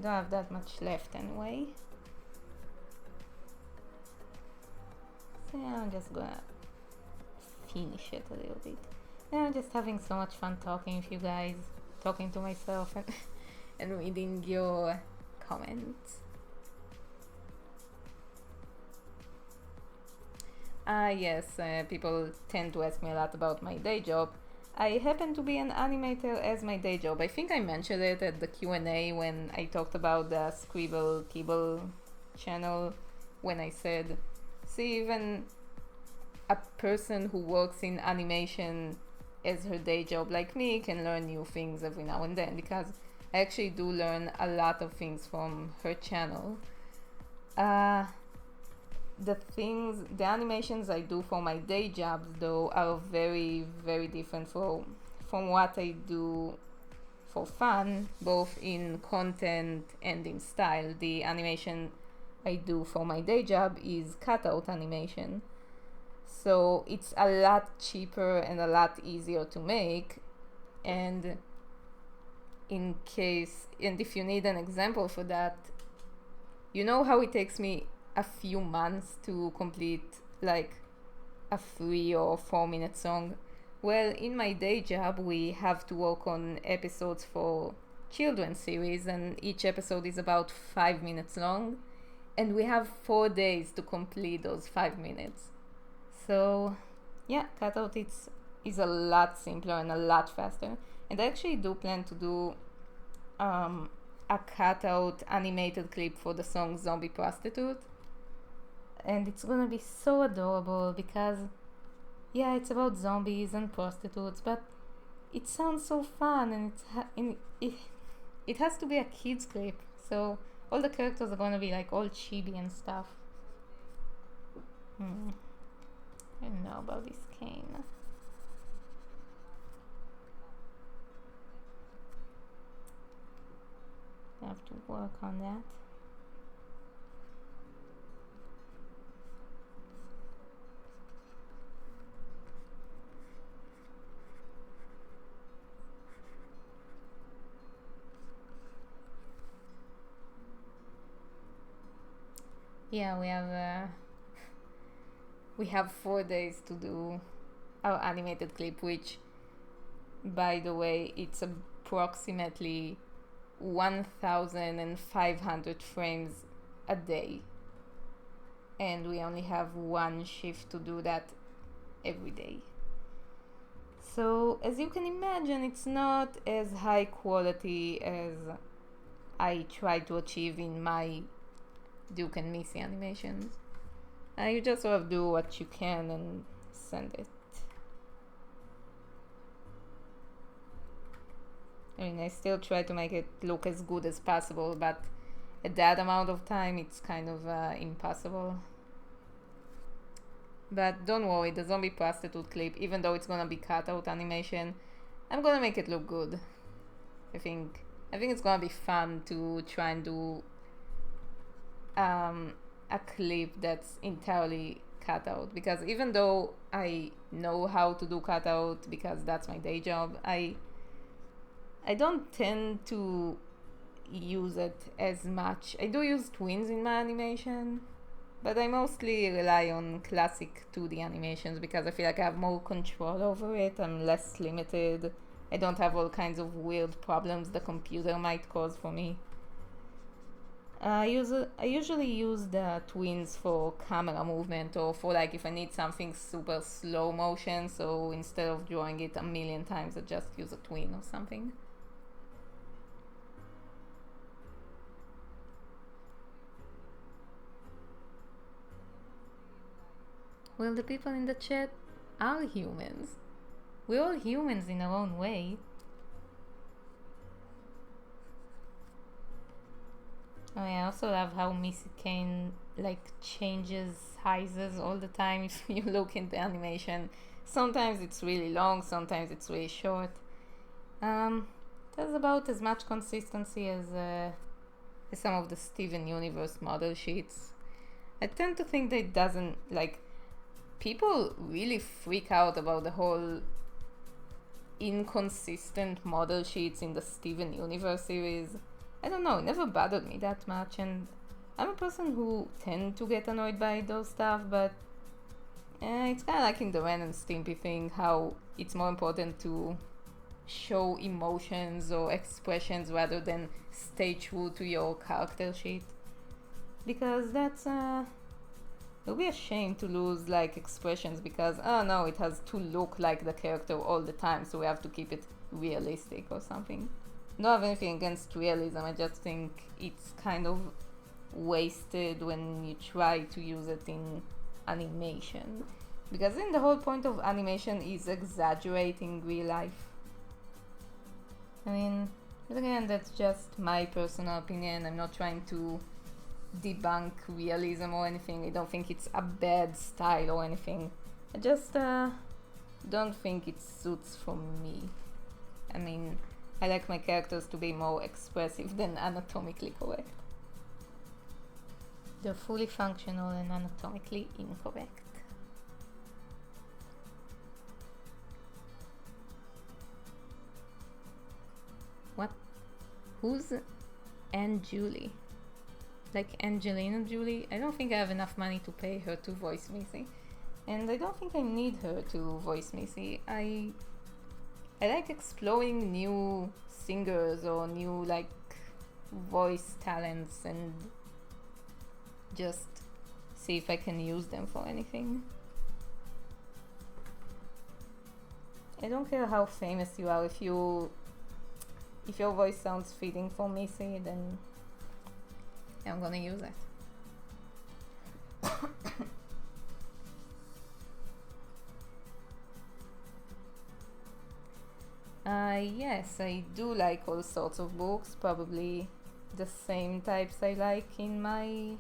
don't have that much left anyway. So yeah, I'm just gonna finish it a little bit. Yeah, I'm just having so much fun talking with you guys, talking to myself and reading your comments. Yes, people tend to ask me a lot about my day job. I happen to be an animator as my day job. I think I mentioned it at the Q&A when I talked about the Scribble Kibble channel, when I said, see, even a person who works in animation as her day job like me can learn new things every now and then, because I actually do learn a lot of things from her channel. The animations I do for my day jobs though are very, very different from what I do for fun, both in content and in style. The animation I do for my day job is cutout animation, so it's a lot cheaper and a lot easier to make. And if you need an example for that, you know how it takes me a few months to complete like a 3 or 4 minute song? Well, in my day job we have to work on episodes for children's series, and each episode is about 5 minutes long, and we have 4 days to complete those 5 minutes. So yeah, Cutout is a lot simpler and a lot faster. And I actually do plan to do a cutout animated clip for the song Zombie Prostitute, and it's gonna be so adorable because yeah, it's about zombies and prostitutes, but it sounds so fun, and it has to be a kids clip, so all the characters are gonna be like all chibi and stuff. I don't know about this cane. I have to work on that. Yeah, we have 4 days to do our animated clip, which, by the way, it's approximately 1,500 frames a day, and we only have one shift to do that every day. So as you can imagine, it's not as high quality as I try to achieve in my Duke and Missi animations. You just sort of do what you can and send it. I mean, I still try to make it look as good as possible, but at that amount of time it's kind of impossible. But don't worry, the zombie prostitute clip, even though it's gonna be cutout animation, I'm gonna make it look good. I think it's gonna be fun to try and do a clip that's entirely cutout, because even though I know how to do cutout because that's my day job, I don't tend to use it as much. I do use twins in my animation, but I mostly rely on classic 2D animations because I feel like I have more control over it. I'm less limited. I don't have all kinds of weird problems the computer might cause for me. I usually use the twins for camera movement, or for like if I need something super slow motion, so instead of drawing it a million times I just use a twin or something. Well, the people in the chat are humans. We're all humans in our own way. Oh, yeah, I also love how Missy Kane like changes sizes all the time. If you look in the animation, sometimes it's really long, sometimes it's really short. There's about as much consistency as some of the Steven Universe model sheets. I tend to think that it doesn't, like, people really freak out about the whole inconsistent model sheets in the Steven Universe series. I don't know, it never bothered me that much, and I'm a person who tend to get annoyed by those stuff, but it's kind of like in the Ren and Stimpy thing, how it's more important to show emotions or expressions rather than stay true to your character sheet. Because that's, it'll be a shame to lose like expressions because, oh no, it has to look like the character all the time, so we have to keep it realistic or something. Don't have anything against realism, I just think it's kind of wasted when you try to use it in animation. Because then the whole point of animation is exaggerating real life. I mean, but again, that's just my personal opinion. I'm not trying to debunk realism or anything. I don't think it's a bad style or anything. I just don't think it suits for me. I mean, I like my characters to be more expressive than anatomically correct. They're fully functional and anatomically incorrect. What? Who's Aunt Julie? Like Angelina Jolie? I don't think I have enough money to pay her to voice Missy. And I don't think I need her to voice Missy. I like exploring new singers or new like voice talents and just see if I can use them for anything. I don't care how famous you are. If your voice sounds fitting for Missy, then I'm gonna use it. Yes, I do like all sorts of books, probably the same types I like in my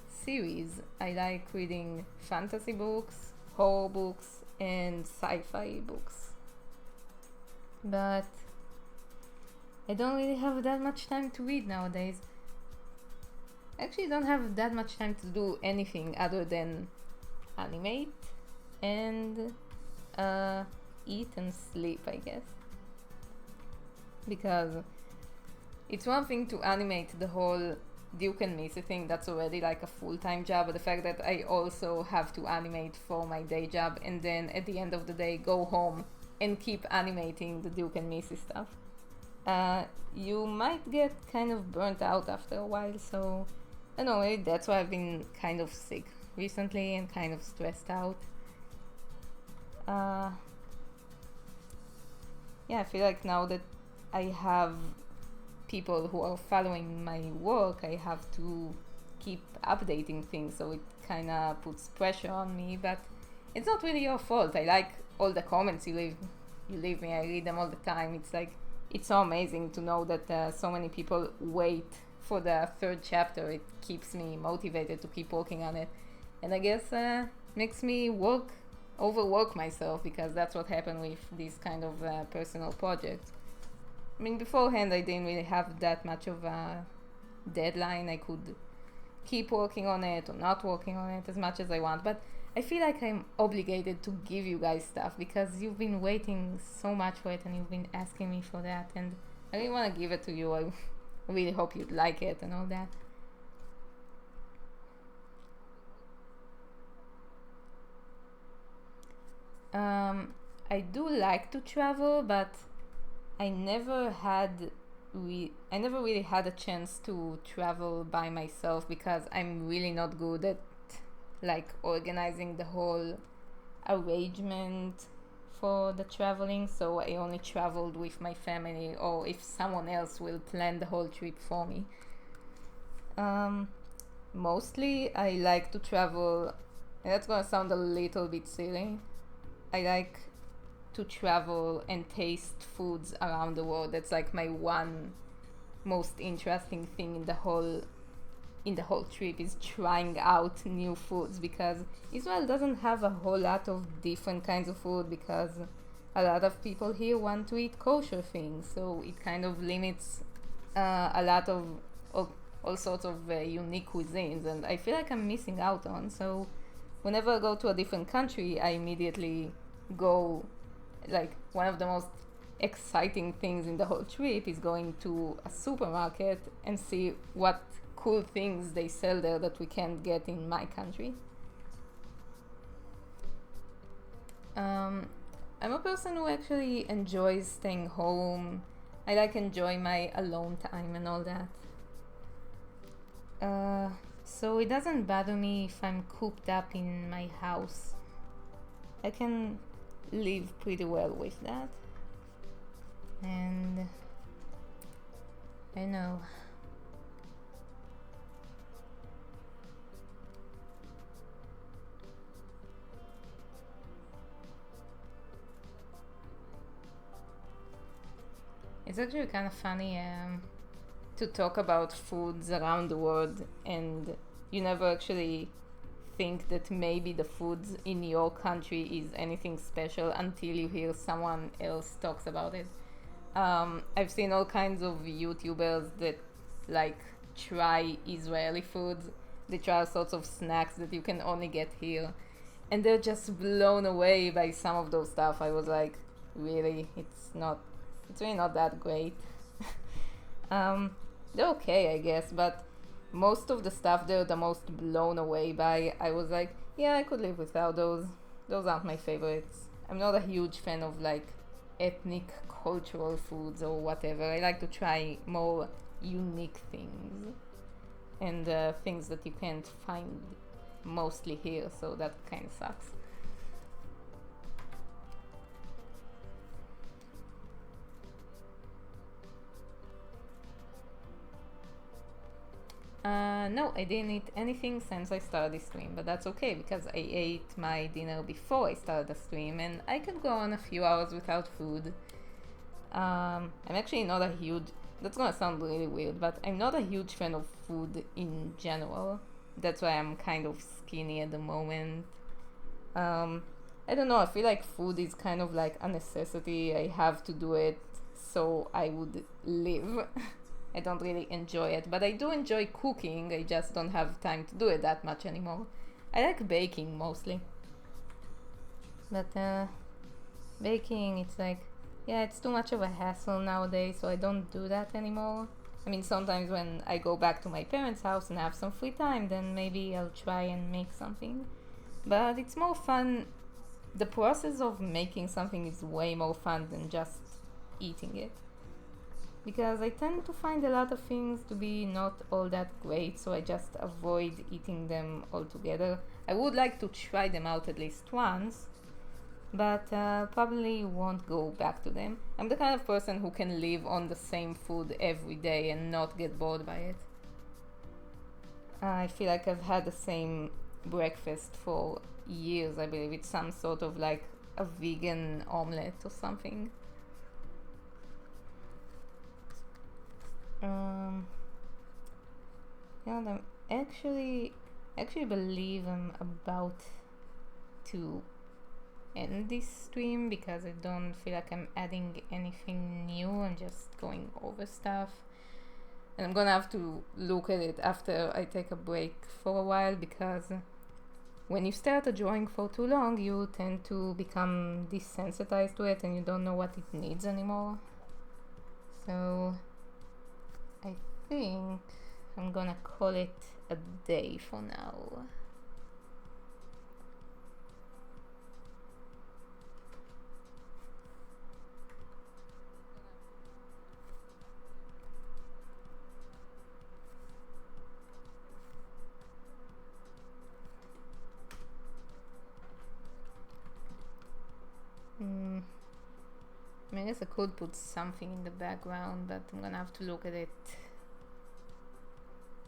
series. I like reading fantasy books, horror books, and sci-fi books. But I don't really have that much time to read nowadays. I actually don't have that much time to do anything other than animate and eat and sleep, I guess. Because it's one thing to animate the whole Duke and Missi thing, that's already like a full-time job, but the fact that I also have to animate for my day job and then at the end of the day go home and keep animating the Duke and Missi stuff. You might get kind of burnt out after a while, so I don't know, that's why I've been kind of sick recently and kind of stressed out. Yeah, I feel like now that I have people who are following my work, I have to keep updating things, so it kind of puts pressure on me, but it's not really your fault. I like all the comments you leave me. I read them all the time. It's like, it's so amazing to know that so many people wait for the third chapter. It keeps me motivated to keep working on it, and I guess makes me overwork myself, because that's what happened with these kind of personal projects. I mean, beforehand I didn't really have that much of a deadline. I could keep working on it or not working on it as much as I want, but I feel like I'm obligated to give you guys stuff because you've been waiting so much for it and you've been asking me for that, and I really want to give it to you. I really hope you'd like it and all that. I do like to travel, but I never had I never really had a chance to travel by myself because I'm really not good at like organizing the whole arrangement for the traveling, so I only traveled with my family or if someone else will plan the whole trip for me. Um, Mostly I like to travel, and that's gonna sound a little bit silly. I like to travel and taste foods around the world. That's like my one most interesting thing in the whole trip is trying out new foods, because Israel doesn't have a whole lot of different kinds of food because a lot of people here want to eat kosher things, so it kind of limits a lot of all sorts of unique cuisines, and I feel like I'm missing out on. So whenever I go to a different country, I immediately go, like, one of the most exciting things in the whole trip is going to a supermarket and see what cool things they sell there that we can't get in my country. I'm a person who actually enjoys staying home. I like enjoy my alone time and all that. So it doesn't bother me if I'm cooped up in my house. I can live pretty well with that. And I know. It's actually kind of funny to talk about foods around the world, and you never actually think that maybe the foods in your country is anything special until you hear someone else talks about it. I've seen all kinds of YouTubers that like try Israeli foods. They try all sorts of snacks that you can only get here, and they're just blown away by some of those stuff. I was like, really? It's really not that great. um, they're okay, I guess, but most of the stuff they're the most blown away by, I was like, yeah, I could live without those. Those aren't my favorites. I'm not a huge fan of like ethnic cultural foods or whatever. I like to try more unique things and things that you can't find mostly here, so that kind of sucks. No, I didn't eat anything since I started the stream, but that's okay because I ate my dinner before I started the stream, and I could go on a few hours without food. I'm actually not a huge. That's gonna sound really weird, but I'm not a huge fan of food in general. That's why I'm kind of skinny at the moment. Um, I don't know. I feel like food is kind of like a necessity. I have to do it so I would live. I don't really enjoy it, but I do enjoy cooking. I just don't have time to do it that much anymore. I like baking mostly, but baking, it's like, yeah, it's too much of a hassle nowadays, so I don't do that anymore. I mean, sometimes when I go back to my parents' house and have some free time, then maybe I'll try and make something. But it's more fun. The process of making something is way more fun than just eating it, because I tend to find a lot of things to be not all that great, so I just avoid eating them altogether. I would like to try them out at least once, but probably won't go back to them. I'm the kind of person who can live on the same food every day and not get bored by it. I feel like I've had the same breakfast for years, I believe. It's some sort of like a vegan omelette or something. Um, yeah, I'm actually believe I'm about to end this stream because I don't feel like I'm adding anything new. I'm just going over stuff. And I'm gonna have to look at it after I take a break for a while, because when you start a drawing for too long, you tend to become desensitized to it and you don't know what it needs anymore. So I think I'm gonna call it a day for now. I guess I could put something in the background, but I'm gonna have to look at it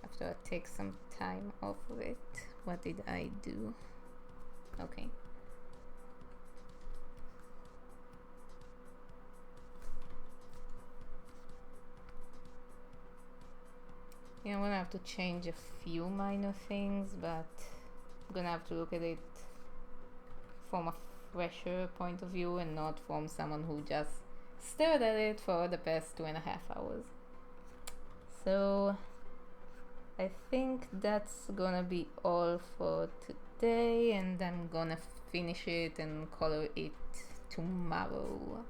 after I take some time off of it. What did I do? Okay. Yeah, I'm gonna have to change a few minor things, but I'm gonna have to look at it from a fresher point of view and not from someone who just stared at it for the past 2.5 hours. So I think that's gonna be all for today, and I'm gonna finish it and color it tomorrow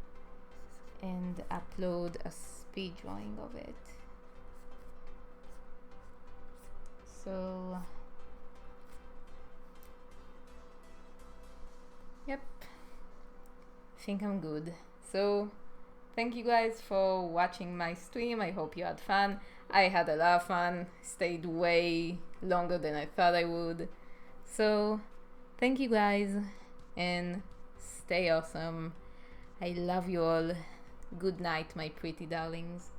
and upload a speed drawing of it. So yep, I think I'm good. So thank you guys for watching my stream. I hope you had fun. I had a lot of fun. Stayed way longer than I thought I would. So thank you guys and stay awesome. I love you all. Good night, my pretty darlings.